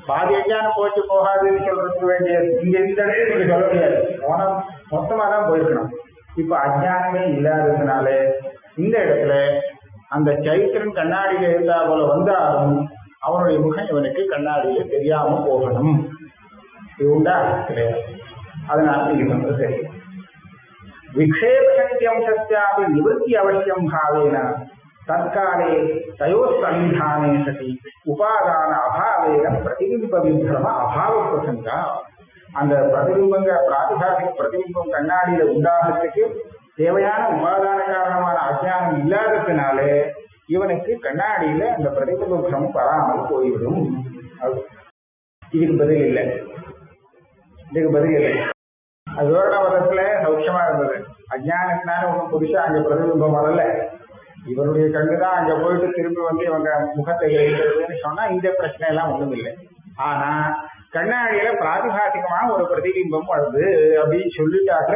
பாதி அஜானம் போச்சு போகாதுன்னு சொல்றதுக்கு வேண்டிய இங்க இந்த இடத்துல நீங்க சொல்ல முடியாது, போனம் மொத்தமா தான் போயிருக்கணும். இப்ப அஜானமே இல்லாததுனால இந்த இடத்துல அந்த சைத்திரன் கண்ணாடியில இருந்தா போல வந்தாலும் அவனுடைய முகம் இவனுக்கு கண்ணாடியில தெரியாம போகணும். இது உண்டா? கிடையாது. அதனால நீங்க சொல்றது சரி. விக்ஷேபசக்தி அம்சஸ்யாபி நிவர்த்தி அவசியம் பாவேன தற்காலே தயோ சன்னிதானே சதி உபாதான அபாவேன பிரதிபிம்ப விப்ரம அபாவ பிரசங்கா. அந்த பிரதிபிம்பங்க பிராதிகாரிக பிரதிபிம்பம் கண்ணாடியில உண்டாகிறதுக்கு தேவையான உபாதான காரணமான அஜானம் இல்லாததுனாலே இவனுக்கு கண்ணாடியில அந்த பிரதிபிம்ப விப்ரமம் வராமல் போய்விடும். இதுக்கு பதில் இல்லை, இதுக்கு பதில் இல்லை. அது விவரணத்துல சௌக்கியமா இருந்தது. அஜானத்தினால ஒன்றும் புதுசா அங்க பிரதிபிம்பம் வரல, இவருடைய கண்ணுதான் அங்க போயிட்டு திரும்பி வந்து இவங்க முகத்தை எழுதுறதுன்னு சொன்னா இந்த பிரச்சனை எல்லாம் ஒண்ணும் இல்லை. ஆனா கண்ணாடியில பிராதிபாசிகமான ஒரு பிரதிபிம்பம் வருது அப்படின்னு சொல்லிட்டாக்க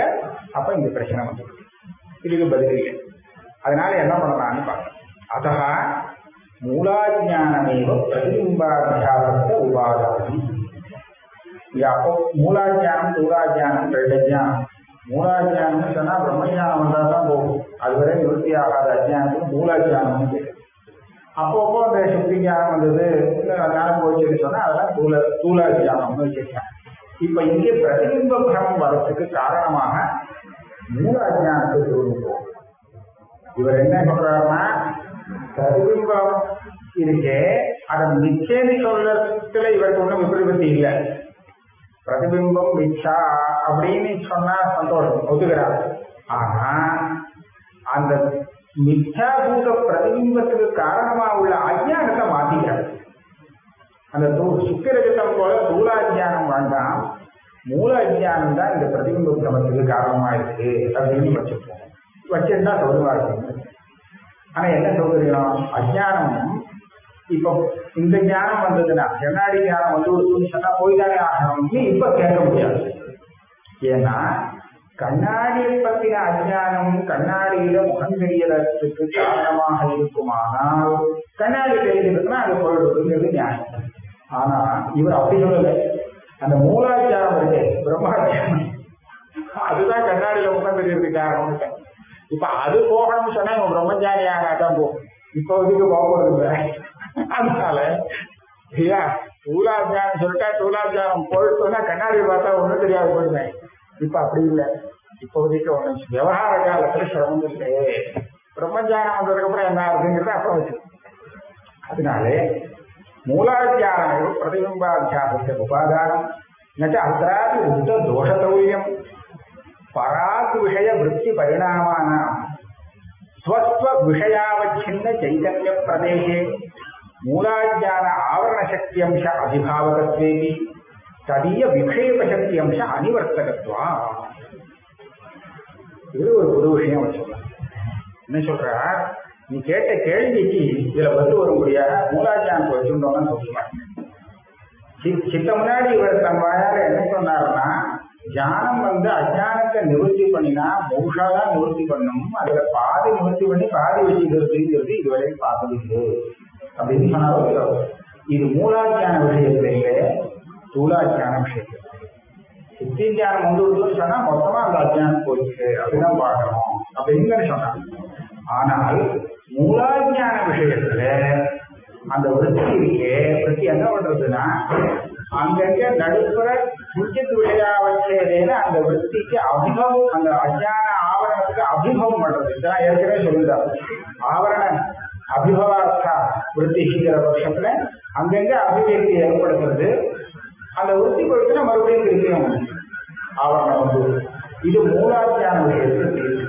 அப்ப இந்த பிரச்சனை வந்து இதுக்கு பதில் இல்லை. அதனால என்ன பண்ணலாம்னு பார்க்கணும். அத மூலாஜானமேவ பிரதிபிம்பாத்தியாசத்த உபாதானம். அப்போ மூலாஜானம் தூலாஜானம் ரெண்டு அஜானம். மூலாஜானம்னு சொன்னா பிரம்மஜானம் வந்தா தான் போகும். அதுவரை நிவர்த்தி ஆகாத அஜானத்துக்கு மூலாஜானம்னு பேரு. அப்பப்போ அந்த சுக்தி ஜானம் வந்தது ஞானம் போச்சுன்னு சொன்னா அதெல்லாம் தூலாஜானம்னு வச்சிருக்காங்க. இப்ப இங்கே பிரதிபிம்ப பிரமம் வரத்துக்கு காரணமாக மூல அஜானத்தை சொல்லுவோம். இவர் என்ன சொல்றாருன்னா பிரதிபிம்பம் இருக்கே அதை மிச்சேன்னு சொல்றதுல இவருக்கு ஒன்றும் விபரீபத்தி இல்லை. பிரதிபிம்பம் மிச்சா அப்படின்னு சொன்னா சந்தோஷம் ஒத்துக்கிறார். ஆனா அந்த மிச்சாபூத பிரதிபிம்பத்துக்கு காரணமா உள்ள அஜானத்தை மாத்திக்கிறார். அந்த சுக்கிரஜித்தம் போல தூலாஜானம் வேண்டாம், மூல அஜானம் தான் இந்த பிரதிபிம்ப பிரமத்துக்கு காரணமா இருக்கு அப்படின்னு வச்சுப்போம். வச்சிருந்தா சௌகரியமா இருக்கு. ஆனா என்ன சௌகரியம், அஜானம் இப்ப இந்த ஞானம் வந்ததுன்னா கண்ணாடி ஞானம் வந்து ஒரு துணி சொன்னா போய் தானே ஆகணும்னு இப்ப கேட்க முடியாது. ஏன்னா கண்ணாடியை பத்தின அஜானம் கண்ணாடியில முகம் தெரியறதுக்கு காரணமாக இருக்குமானால் கண்ணாடி தெரிஞ்சிருக்குன்னா அது போயிடுங்கிறது நியாயம். ஆனா இவர் அப்படி சொல்லலை. அந்த மூலாச்சாரம் இருக்கு பிரம்மாச்சாரம், அதுதான் கண்ணாடியில முகம் தெரியறதுக்கு காரணம். இப்ப அது போகணும்னு சொன்னா இவன் பிரம்மச்சாரியாக தான் போகும். இப்ப இதுக்கு போகிறது இல்லை. அதனால இல்லையா தூலாச்சாரம் சொல்லிட்டா தூலாச்சாரம் போயிட்டோம்னா கண்ணாடி பார்த்தா ஒண்ணும் தெரியாது போயிடுவேன். இப்ப அப்படி இல்லை. இப்போதைக்கு ஒண்ணு விவகார காலத்துல சிரமம் இல்லை. பிரம்மஜானம் வந்ததுக்கு அப்புறம் என்ன ஆகுதுங்கிறத அப்புறம் வச்சு. அதனாலே மூலாத்தியானம் பிரதிபிம்பாத்தியாசத்தை உபாதானம் அத்திராதி உத்த தோஷதௌல்யம் பராக் விஷய விருத்தி பரிணாமானாம் ஸ்வஸ்வ விஷயாவச்சின்ன சைதன்ய பிரதேசே மூலாஜான ஆவரண சக்தி அம்ச அபிபாவகத்வேபி ததிய விக்ஷேப சக்தி அம்ச அனிவர்த்தகத்வா. இது ஒரு புது விஷயம் வச்சுக்கலாம். என்ன சொல்ற, நீ கேட்ட கேள்விக்கு இதுல பதில் வரும்படியாக மூலாஜானத்தை வச்சுட்டோம்னு சொல்லுவாங்க. சித்த முன்னாடி இவர் தன் வாயால என்ன சொன்னாருன்னா, ஜானம் வந்து அஜானத்தை நிவர்த்தி பண்ணினா மோஷாதான் நிவர்த்தி பண்ணும், அதுல பாதி நிவர்த்தி பண்ணி பாதி வச்சுக்கிறதுங்கிறது இதுவரை பார்த்ததில்லை அப்படின்னு சொன்னாலும் இது மூலாஜான விஷயத்துல இல்லை, தூலாஜான விஷயத்துல. சுத்தி தியானம் வந்து சொன்னா மொத்தமா அந்த அஜானம் போயிடுச்சு அப்படிதான் பார்க்கணும் அப்படின்னு சொன்னாங்க. ஆனால் மூலாஜான விஷயத்துல அந்த விருத்தி இருக்கே, விருத்தி என்ன பண்றதுன்னா அங்கங்க நடுப்புற சுஜித் விஷயாவச்சேன அந்த விருத்திக்கு அபிபவம், அந்த அஜான ஆவரணத்துக்கு அபிபவம் பண்றது. இதெல்லாம் ஏற்கனவே சொல்லிட்டாரு. ஆவரண அபிபவார்த்தா விருத்திங்கிற பட்சத்துல அங்கங்க அபிவியக்தி ஏற்படுத்துறது. அந்த விருத்தி போயிட்டுனா மறுபடியும் திருப்பியும் ஆவரணம் வந்து இது மூலாஜான விஷயத்துல தெரியுது.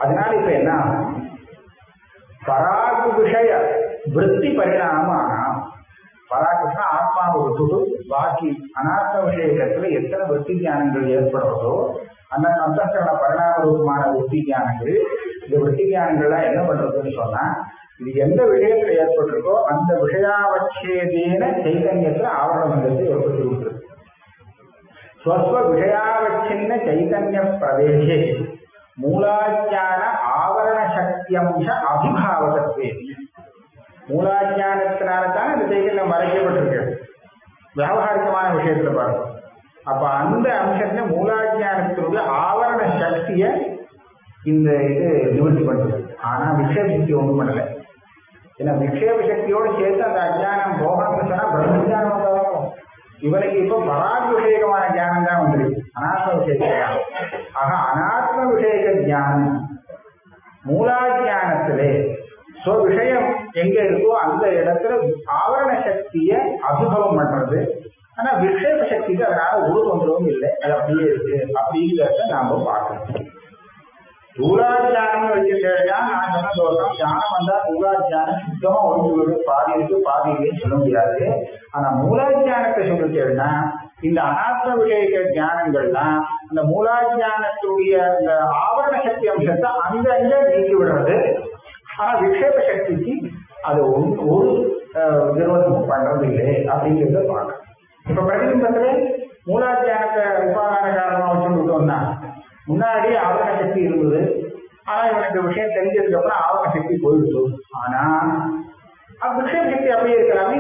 அதனால இப்ப என்ன ஆகும், பராகு விஷய விருத்தி பரிணாமம் ஆனா பராகுஷா ஆத்மாவை விட்டுட்டு பாக்கி அனாத்ம விஷயத்துல எத்தனை விருத்தி தியானங்கள் ஏற்படுறதோ அந்த அந்தஸ்கரண பரிணாம ரூபமான விருத்தி தியானங்கள், இந்த விருத்தி தியானங்கள்லாம் என்ன பண்றதுன்னு சொன்னா, இது எந்த விஷயத்துல ஏற்பட்டிருக்கோ அந்த விஷயாவச்சேதேன சைதன்யத்துல ஆவரணத்தை ஏற்படுத்தி விட்டுருக்கு. ஸ்வஸ்வ விஷயாவச்சின்ன சைதன்ய பிரதேசே மூலாஜான ஆவரண சக்தியம்ச அபிபாவகத்வே. மூலாஜானத்தினால்தான் இந்த சைதன்யம் மறைக்கப்பட்டிருக்கு வியாபாரிகமான விஷயத்துல பாருங்க. அப்ப அந்த அம்சத்துல மூலாஜானத்தினுடைய ஆவரண சக்திய இந்த இது நிவர்த்தி பண்றது. ஆனா விக்ஷேப சக்தி ஒன்றும் பண்ணல. ஏன்னா விக்ஷேப சக்தியோடு சேர்த்து அந்த அஜானம் போகணும்னு சொன்னா பிரம்மஜானம் வந்தாலும் இவனுக்கு இப்ப பராக் விஷயகமான ஜானம் தான் வந்துருக்கு, அனாத்ம விஷயக ஜானம். ஆக அனாத்ம விஷயக ஜானம் மூலாஜானத்திலே விஷயம் எங்க இருக்கோ அந்த இடத்துல ஆவரண சக்திய அபிபவம் பண்றது. ஆனா விக்ஷேப சக்திக்கு அதனால ஒரு தொந்தரவும் இல்லை, அது அப்படியே இருக்கு. அப்படிங்கிறத நாம பார்க்கணும். தூலாஜானம் வச்சுட்டா நான் சொன்ன தோற்றம் ஜானம் வந்தா தூலாஜானம் சுத்தமா ஒழுங்கு விடு, பாதி இருக்கு பாதி இல்லைன்னு சொல்ல முடியாது. ஆனா மூலாஜானத்தை சொல்லிட்டேன்னா இந்த அனாத்ம விஷய ஞானங்கள்லாம் அந்த மூலாஜானத்துடைய அந்த ஆவரண சக்தி அம்சத்தை அங்கங்க நீக்கி விடுறது. ஆனா விக்ஷேப சக்திக்கு அது ஒரு நிர்வாகம் பண்றது இல்லை அப்படிங்கிறத பார்க்கணும். இப்ப பிரதிபிம்பத்துல மூலாஜானத்தை உபாதான காரணமா வச்சுட்டோம்னா முன்னாடி ஆவரண சக்தி இருந்தது. ஆனா இவனுக்கு விஷயம் தெரிஞ்சதுக்கு அப்புறம் ஆவரண சக்தி போயிடுச்சு. ஆனா விக்ஷேப சக்தி அப்படியே இருக்கலாமே.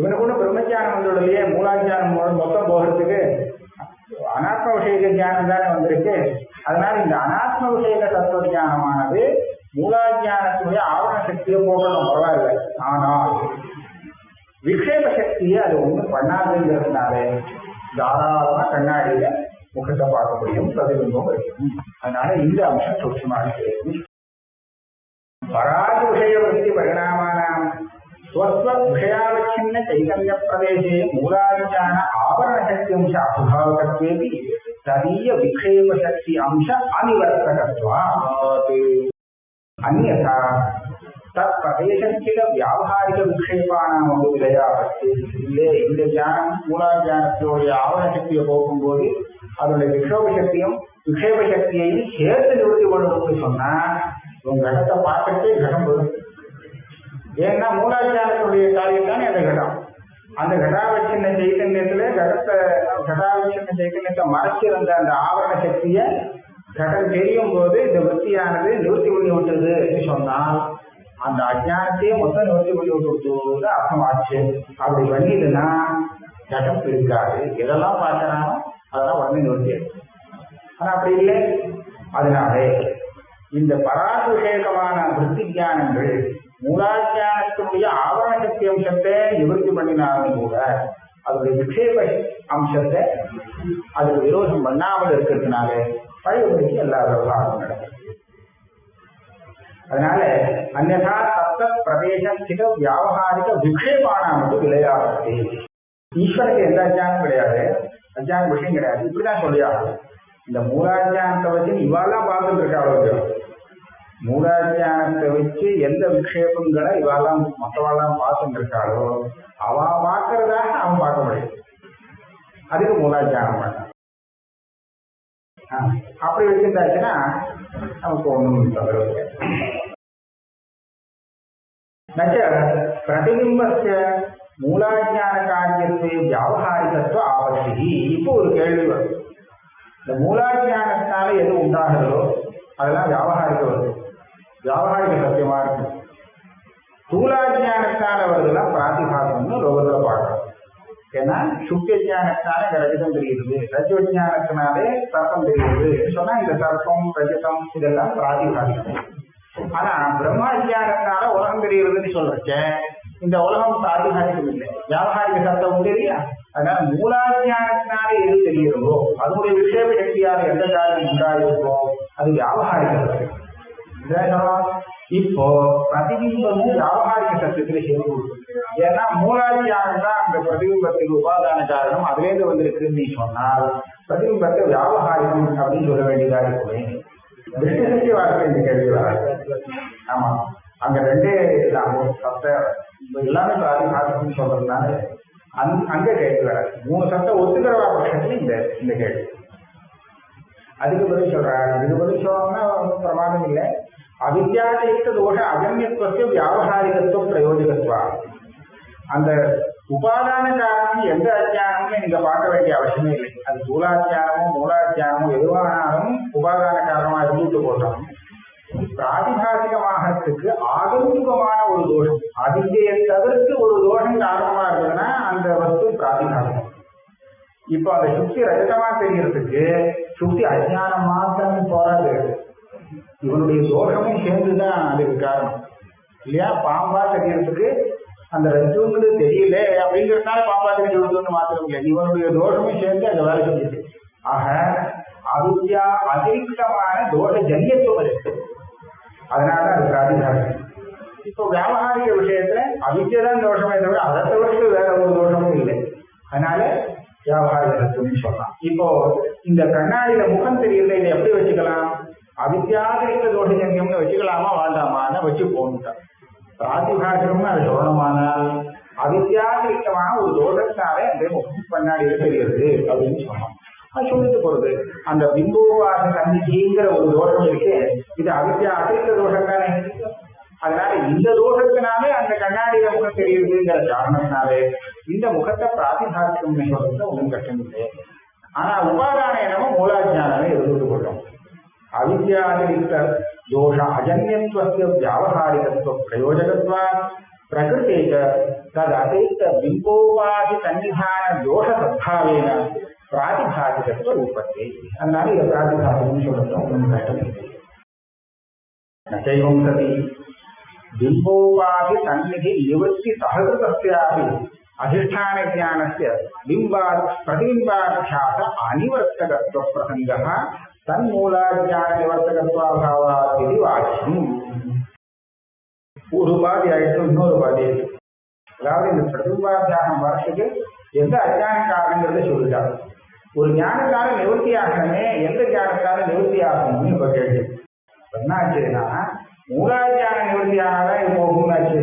இவனுக்கு ஒன்றும் பிரம்மஜானம் வந்துடலையே, மூலாஜானம் மொத்தம் போகிறதுக்கு அனாத்ம விஷய ஜானம் தானே வந்திருக்கு. அதனால இந்த அனாத்ம விஷய தத்துவ ஜானமானது மூலாஜானத்துடைய ஆவரண சக்தியை போகணும், பரவாயில்ல. ஆனால் விக்ஷேப சக்தியை அது ஒன்றும் பண்ணாதுங்கிறதுனால தாராளமா கண்ணாடியில முகத்தை பார்க்க முடியும், பிரதிபிம்பம் இருக்கும். அதனால இந்த அம்சம் சூட்சமாக இருக்கிறது. பராதி விஷய விருத்தி பரிணாமானாம் ஸ்வஸ்வ விஷயாவச்சின்ன சைதன்ய பிரதேசே மூலாஜான ஆவரண சக்தி அம்ச அசுபாவகத்வேபி ததீய விக்ஷேப சக்தி அம்ச அனிவர்த்தகத்வாத். அந்யதா தத் பிரதேசத்தில வியாபாரிக விக்ஷேபானாம் விளையாபத்து. இந்த ஜானம் மூலாஜானத்தினுடைய ஆவரண சக்தியை போகும்போது அதனுடைய விக்ஷேப சக்தியையும் சேர்த்து நிறுத்தி கொள்ளணும்னு சொன்னா உங்க கடத்தை பார்த்துட்டு கடம் வரும். ஏன்னா மூலாஜானத்துடைய காரியத்தானே அந்த கடம். அந்த கடாவச்சின்ன சைத்தன்யத்துல கடாவச்சின்ன சைத்தன்யத்தை மறைச்சிருந்த அந்த ஆவரண சக்தியை கடம் தெரியும் போது இந்த விற்த்தியானது நிவர்த்தி பண்ணி விட்டுருதுன்னு சொன்னால் அந்த அஜானத்தையே மொத்தம் நிவர்த்தி பண்ணி விட்டு அர்த்தமாச்சு. அப்படி பண்ணிதுன்னா கடம் இருக்காது. எதெல்லாம் பார்க்கறானோ அதெல்லாம் உடனே நிவர்த்தி ஆயிடும். ஆனா அப்படி இல்லை. அதனாலே இந்த பராச விஷயகமான விருத்தி ஜானங்கள் மூலாஜானத்தினுடைய ஆவரண சக்தி அம்சத்தை நிவர்த்தி பண்ணினாலும் கூட அதனுடைய விக்ஷேப அம்சத்தை அதுக்கு விரோதம் பண்ணாமல் இருக்கிறதுனால பழையபடிக்கு எல்லா விவகாரமும் நடக்கும். அதனால அந்நதா தத்த பிரதேச ஸ்தித வியாபாரிக விக்ஷேபானாமது விளையாடுறது. ஈஸ்வரனுக்கு எந்த அஜானம் கிடையாது, அஜான விஷயம் கிடையாது. இப்படிதான் சொல்லியாகும். இந்த மூலாஜானத்தை வச்சு இவாலாம் பார்த்துட்டு இருக்காளோ, மூலாஜானத்தை வச்சு எந்த விக்ஷேபங்களை இவாலாம் மற்றவாலாம் பார்த்துட்டு இருக்காளோ அவ பார்க்கறதாக அவன் பார்க்க முடியும். அதுக்கு மூலாஜானம் பண்ண அப்படி வச்சிருந்தாச்சுன்னா நமக்கு ஒண்ணும் தவறு. பிரதிபிம்பஸ்ய மூலாஜான காரியத்தை வியாபாரிகத்துவ ஆபத்தி. இப்போ ஒரு கேள்வி வரும். இந்த மூலாஜானத்தினால எது உண்டாகிறதோ அதெல்லாம் வியாபாரிக வருது, வியாபாரிக சத்தியமா இருக்கு. ஸ்தூலாஜானத்தால வருதுலாம் பிராதிபாசம்னு லோகத்துல பார்க்கணும். ஏன்னா சுக்தி ஜானத்தினால இந்த ரஜதம் தெரியுது, ரஜோஜானத்தினாலே சர்ப்பம் தெரியுது சொன்னா இந்த சர்ப்பம் ரஜதம் இதெல்லாம் பிராதிபாசிகம். ஆனா பிரம்மாஜானத்தினால உலகம் தெரியுதுன்னு சொல்றேன், இந்த உலகம் பிராதிபாசிகம் இல்லை, வியாபாரிக சத்தம் தெரியல. அதனால மூலாஜானத்தினால எது தெரியுறதோ அதனுடைய விக்ஷேப சக்தியால எந்த காரியம் உண்டாயிருக்கோ அது வியாபாரிக சத்தம். இப்போ பிரதிபிம்பமும் வியாபாரிக சத்தத்துல சேர்ந்து, ஏன்னா மூலாஜானம் தான் அந்த பிரதிபிம்பத்துக்கு உபாதான காரணம், அதுலேருந்து வந்திருக்குன்னு சொன்னால் பிரதிபிம்பத்தை வியாபாரிகம் அப்படின்னு சொல்ல வேண்டியதா இருக்குமே. திருஷ்டி சக்தி வார்த்தை இந்த கேள்வி வராது. ஆமா, அங்க ரெண்டே சத்த எல்லாமே பிராதிபாசிகம்னு சொல்றதுனால அங்க கேள்வி வராது. 3 சத்தம் ஒத்துக்கிறவா பட்சத்துல இந்த கேள்வி. அதுக்கு பதில் சொல்றாரு. இதுக்கு பதில் சொல்லணும்னா பிரமாதம் இல்லை. அவித்யாதிரிக்த தோஷ அகண்யத்துவ வியாபாரிகத்துவ பிரயோஜகத்துவா. அந்த உபாதான காரணம் எந்த அஜானமும் நீங்க பார்க்க வேண்டிய அவசியமே இல்லை. அது ஸ்தூலாஜானமோ மூலாஜானமோ எதுவானாலும் உபாதான காரணமா இருந்துட்டு போட்டோம். பிராதிபாசிகமாகறதுக்கு ஆகந்துகமான ஒரு தோஷம், அவித்யை தவிர்த்து ஒரு தோஷம் காரணமா இருந்ததுன்னா அந்த வஸ்து பிராதிபாசிகம். இப்போ அந்த சுக்தி ரஜதமா தெரியறதுக்கு சுக்தி அஜானம் மாத்திரம் போராது, இவனுடைய தோஷமும் சேர்ந்துதான் அதுக்கு காரணம் இல்லையா. பாம்பா தெரியறதுக்கு அந்த ரஜுங்கிறது தெரியல அப்படிங்கிறதுனால பாம்பா தெரிஞ்சு மாத்திரம் இல்லை, இவனுடைய தோஷமும் சேர்ந்து அந்த வேலை செஞ்சிருக்கு. ஆக அவித்யா அதிரிக்தமான தோஷ ஜன்யத்துவம் இருக்கு, அதனால அது பிராதிபாசிகம். இப்போ வியாபாரிக விஷயத்துல அவித்யதான் தோஷமே தவிர அதை தவிர்த்து வேற ஒரு தோஷமும் இல்லை, அதனால வியாபாரிகத்துவம் சொல்லலாம். இப்போ இந்த கண்ணாடியில முகம் தெரியல, இதை எப்படி வச்சுக்கலாம்? அவித்யாதிரிக்த தோஷஜன்யம்னு வச்சுக்கலாமா வேண்டாமான்னு வச்சு போன்ட்டான். பிராதிபாசிகம்னு அதை சொல்லணுமானால் அவித்யாதிரிக்தமான ஒரு தோஷத்தாலே அந்த முகம் கண்ணாடியில தெரியுது அப்படின்னு சொன்னோம். அது சொல்லிட்டு போறது. அந்த பிம்புவாத சந்திங்கிற ஒரு தோஷம் இருக்கு, இது அவித்யா அதிரிக்த தோஷம் தானே. அதனால இந்த தோஷத்தினாலே அந்த கண்ணாடியில முகம் தெரியுதுங்கிற காரணத்தினாலே இந்த முகத்தை பிராதிபாசிகம்னு சொல்றது ஒன்றும் கஷ்டம் இல்லை. ஆனா உபாதான இடமும் மூலாஜானமே இருந்துட்டு போட்டோம். அவித்யாதிரிக்த தோஷ அஜன்யத்துவ வியாபாரிகத்துவ பிரயோஜகத்துவ प्रकृते तद अतिरिक्त बिंबोपाधि सन्निधान दोष सद्भावेन प्रातिभाषिकत्व रूपते अन्नाल इद प्रातिभाषिकं சொல்றோம் नचैवं सति बिंबोपाधि सन्निधि निवृत्ति सहकृतस्यापि अधिष्ठान ज्ञानस्य बिंबात् प्रतिबिंबाख्यात अनिवर्तकत्व प्रसंगः तन्मूलाज्ञान निवर्तकत्वाभावात् इति वाच्यम् ஒரு உபாதி ஆயிடுச்சு இன்னொரு உபாதி ஆயிடுச்சு அதாவது இந்த பிரதிபாத்தியாகம் வரத்துக்கு எந்த அஜான காரணங்கிறத சொல்லிட்டாங்க ஒரு ஞானத்தால நிவர்த்தி ஆகணுமே எந்த ஞானத்தால நிவர்த்தி ஆகணும்னு இப்ப கேட்டு என்னாச்சுன்னா மூலாஜான நிவர்த்தி ஆனாதான் இது போகும்னாச்சு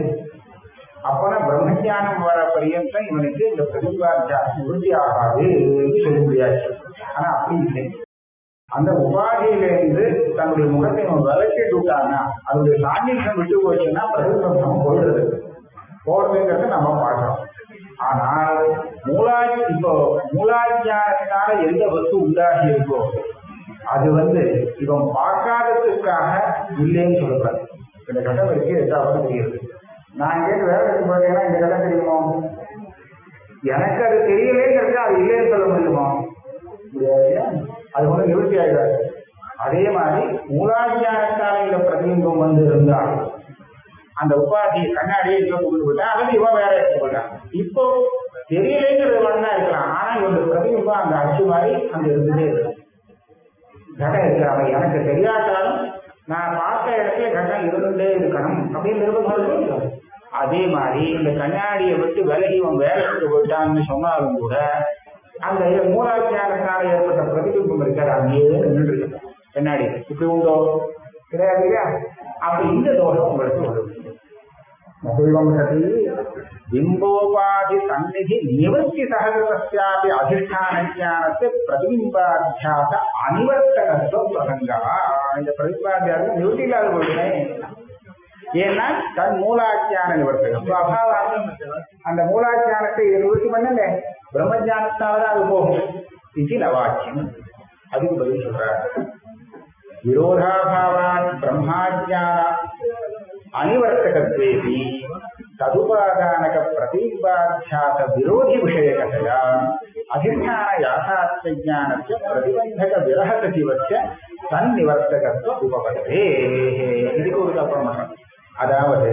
அப்பனா பிரம்மஜானம் வர பரியந்தம் இவனுக்கு இந்த பிரதிபாத்தியாகம் நிவர்த்தி ஆகாது சொல்ல முடியாது ஆனா அப்படி இல்லை அந்த உபாதியிலிருந்து தன்னுடைய முகத்தை விலக்கிட்டு விட்டாங்கன்னா அதனுடைய சாநித்தியம் விட்டு போச்சுன்னா பிரதிபந்தம் போயிடுறது போடுறதுங்கிறத நம்ம பார்க்கிறோம் ஆனால் இப்போ மூலாஜானத்தினால எந்த வஸ்து உண்டாகி இருக்கோ அது இவன் பார்க்காததுக்காக இல்லைன்னு சொல்லக்கூடாது இந்த கட்டம் இருக்கு எதாவது தெரியுது நான் கேட்டு வேலை எடுத்து பார்த்தீங்கன்னா இந்த கட்டம் தெரியுமோ எனக்கு அது தெரியலேங்கிறது அது இல்லைன்னு சொல்ல முடியுமோ முடியாது அது நிவர்த்தி ஆகிடாது அதே மாதிரி மூலாஜானத்தால இந்த பிரதிபிம்பம் இருந்தால் அந்த உபாதி கண்ணாடியை இவன் கொண்டு போயிட்டான் அல்லது இவன் வேற எடுத்து போயிட்டான் இப்போ தெரியலேங்கிறது வேணா இருக்கலாம் ஆனா இவங்க பிரதிபிம்பம் அந்த அச்சு மாதிரி அங்க இருந்துட்டே இருக்கும் கடம் இருக்கிறாங்க எனக்கு தெரியாட்டாலும் நான் பார்த்த இடத்துல கடம் இருந்துட்டே இருக்கணும் அப்படின்னு நிர்பந்தம் அதே மாதிரி இந்த கண்ணாடியை விட்டு விலகி இவன் வேலை எடுத்து போயிட்டான்னு சொன்னாலும் கூட அந்த மூலாஜானத்தால ஏற்பட்ட பிரதிபிம்பம் இருக்காது அங்கேயே நின்று இருக்கு கண்ணாடி இப்படி உண்டோ கிடையாது இல்லையா அப்ப இந்த தோஷம் உங்களுக்கு வரும் சதி பிம்போபாதி சந்நிதி நிவர்த்தி சகஜஸ்யாபி அதிஷ்டான ஞானத்தை பிரதிபிம்பாத்தியாச அனிவர்த்தகத்துவ பிரசங்கா இந்த பிரதிபாத்தியாசம் நிவர்த்தி இல்லாத போயிடுமே ஏன்னா தன் மூலாஜான நிவர்த்தகம் அபாவம் அந்த மூலாஜானத்தை நிவர்த்தி பண்ணல பிரம்மஜானத்தால்தான் அது போகும் இது நவாக்கியம் அதுக்கு பதில் சொல்றார் விரோதாபாவான் பிரம்மாஜான அனிவர்த்தகத்வேபி ததுபாதானக பிரதிபாத்தியாச விரோதி விஷயகதையா அதிஷ்டான யாதார்த்த ஞானஸ்ய பிரதிபந்தக விரஹ சசிவஸ்ய தன்னிவர்த்தகத்துவ உபபதே இதுக்கு ஒரு அப்புறம் அதாவது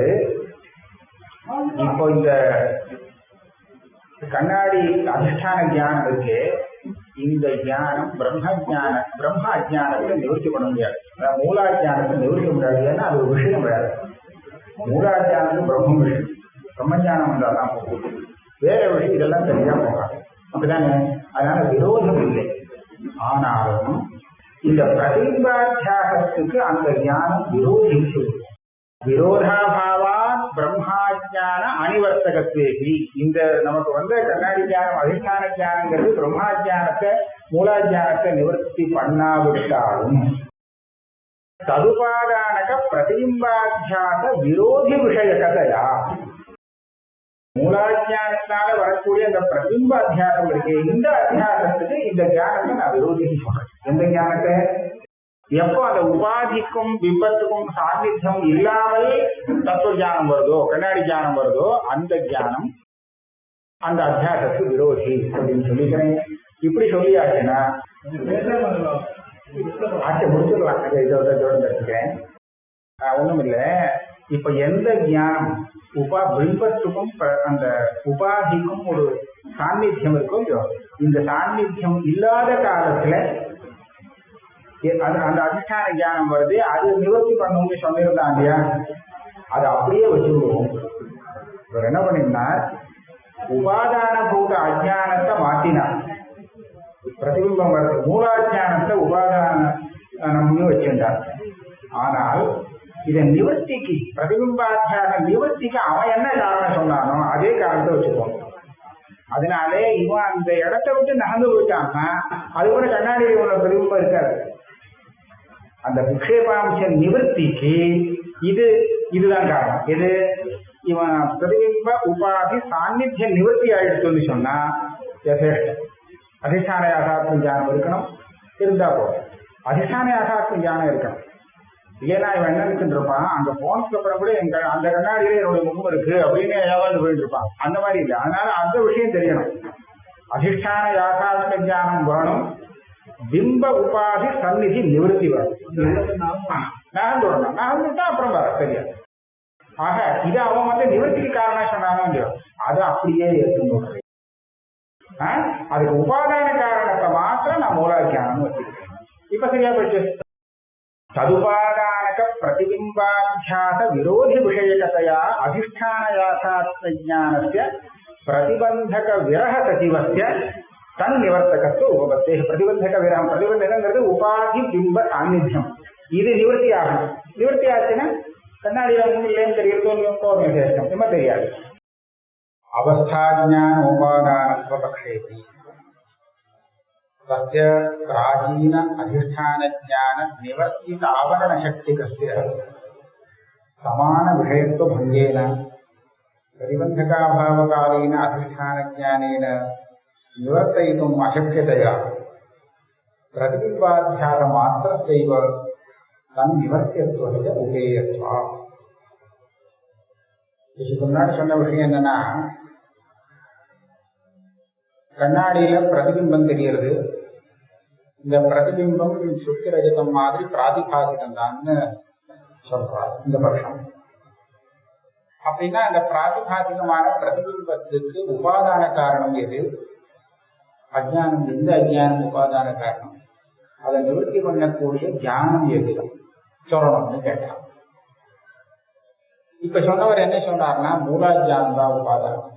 இப்போ இந்த கண்ணாடி அதிஷ்டான ஞானம் இருக்கு இந்த ஞானம் பிரம்ம அஜானத்தை நிவர்த்தி பண்ண முடியாது மூலாஜானத்தை நிவர்த்தி முடியாது ஏன்னா அது ஒரு விஷயம் கிடையாது மூலாஜானத்துக்கு பிரம்ம விஷயம் பிரம்மஜானம் வந்தால்தான் போகும் வேற விஷயம் இதெல்லாம் சரியா போகாது அப்படிதானே அதனால விரோதம் இல்லை ஆனாலும் இந்த பிரதிபாத்தியாசத்துக்கு அந்த ஞானம் விரோதி விரோதாபாவா பிரம்மாஜான அனிவர்த்தகத்வேபி இந்த நமக்கு கண்ணாடி ஞானம் அதிஷ்டான ஞானங்கிறது பிரம்மாஜானத்தை மூலாஜானத்தை நிவர்த்தி பண்ணாவிட்டாலும் ததுபாதானக பிரதிபிம்பாத்தியாச விரோதி விஷயகதையா மூலாஜானத்தினால வரக்கூடிய அந்த பிரதிபிம்ப அத்தியாசம் இருக்கு இந்த அத்தியாசத்துக்கு இந்த ஞானத்தை நான் விரோதின்னு சொல்றேன் எந்த ஞானத்தை எப்போ அந்த உபாதிக்கும் பிம்பத்துக்கும் சாநித்தியம் இல்லாமல் தத்துவ ஞானம் வருதோ கண்ணாடி ஞானம் வருதோ அந்த ஞானம் அந்த அத்தியாசத்துக்கு விரோதி அப்படின்னு சொல்லிக்கிறேன் இப்படி சொல்லியாச்சுன்னா ஆட்சி முடிச்சுக்கலாம் இதோட தடுத்துக்கிறேன் ஒண்ணும் இல்லை இப்ப எந்த ஞானம் பிம்பத்துக்கும் அந்த உபாதிக்கும் ஒரு சாநித்தியம் இருக்கோ இல்லையோ இந்த சாநித்தியம் இல்லாத காலத்துல அந்த அதிஷ்டான ஞானம் வருது அது நிவர்த்தி பண்ணணும்னு சொன்னிருந்தான் இல்லையா அது அப்படியே வச்சுருவோம் இவர் என்ன பண்ணிருந்தா உபாதான பூத அஜானத்தை மாத்தினார் பிரதிபிம்பம் வருது மூலாஜானத்தை உபாதான வச்சிருந்தார் ஆனால் இதை நிவர்த்திக்கு பிரதிபிம்பாத்தியான நிவர்த்திக்கு அவன் என்ன காரணம் சொன்னானோ அதே காரணத்தை வச்சுக்கோங்க அதனாலே இவன் அந்த இடத்தை விட்டு நகர்ந்து போயிட்டான்னா அது கூட கண்ணாடியில் உள்ள பிரதிபிம்பம் இருக்காது அந்த விக்ஷேபாம்ச நிவர்த்திக்கு இதுதான் காரணம் எது இவன் பிரதிபிம்ப உபாதி சாநித்திய நிவர்த்தி ஆயிடுச்சுன்னு சொன்னா யதேஷ்டம் அதிஷ்டான யாதாத்ம ஞானம் இருக்கணும் இருந்தா போதும் அதிஷ்டான யாதாத்ம ஞானம் இருக்கணும் இல்லைன்னா இவன் என்ன நினைச்சுட்டு இருப்பான், அந்த போனதுக்கு அப்புறம் கூட அந்த கண்ணாடியில என்னுடைய முகம் இருக்கு அப்படின்னு ஏதாவது போயிட்டு இருப்பான். அந்த மாதிரி இல்லை. அதனால அந்த விஷயம் தெரியணும். அதிஷ்டான யாதாத்ம ஞானம் வேணும், பிம்ப உபாதி சந்நிதி நிவர்த்தி வரும். நகர்ந்து வரணும். நகர்ந்துட்டா அப்புறம் வர தெரியாது. ஆக இது அவன் நிவர்த்திக்கு காரணம் சொன்னாலும் இல்லையோ அது அப்படியே ஏற்றுக்கொள்றேன். அதுக்கு உபாதான காரணத்தை மாத்திரம் நான் மூலாக்கியானம் வச்சிருக்கேன். இப்ப சரியா போயிடுச்சு. ததுபாதானக பிரதிபிம்பாத்தியாச விரோதி விஷயகதையா அதிஷ்டான யாதாத்ம ஞானஸ்ய பிரதிபந்தக விரக சஜீவஸ்ய தன் நிவர்த்தகத்து உபபத்தே. பிரதிபந்தக விரகம், பிரதிபந்தகங்கிறது உபாதி பிம்ப சாநித்தியம். இது நிவர்த்தி ஆகணும். நிவர்த்தி ஆச்சுன்னா கண்ணாடியில இல்லைன்னு தெரியும், நம்ம தெரியாது. அவஸ்தாஜ்ஞான உபாதானத்துவ பக்ஷேபி தஸ்ய பிராச்சீன அதிஷ்டான ஞான நிவர்த்தித ஆவரண சக்திகஸ்ய சமான விஷயத்துவ பங்கேன பிரதிபந்தகாபாவகாலீன அதிஷ்டான ஞானேன நிவர்த்தயித்தும் அசக்யதையா பிரதிபிம்பாத்தியாச மாத்திரத்தைவ தன் நிவர்த்தியத்துவ உபேயத்வா. இதுக்கு முன்னாடி சொன்ன விஷயம் என்னன்னா, கண்ணாடியில பிரதிபிம்பம் தெரிகிறது. இந்த பிரதிபிம்பம் சுத்தி ரஜதம் மாதிரி பிராதிபாசிகம் தான் சொல்றார் இந்த பட்சம். அப்படின்னா அந்த பிராதிபாசிகமான பிரதிபிம்பத்துக்கு உபாதான காரணம் எது? அஜ்ஞானம். எந்த அஜ்ஞானம் உபாதான காரணம்? அதை நிவர்த்தி பண்ணக்கூடிய ஞானம் எது சொல்லணும்னு கேட்டான். இப்ப சொன்னவர் என்ன சொன்னார்னா, மூலாஜானம் தான் உபாதானம்.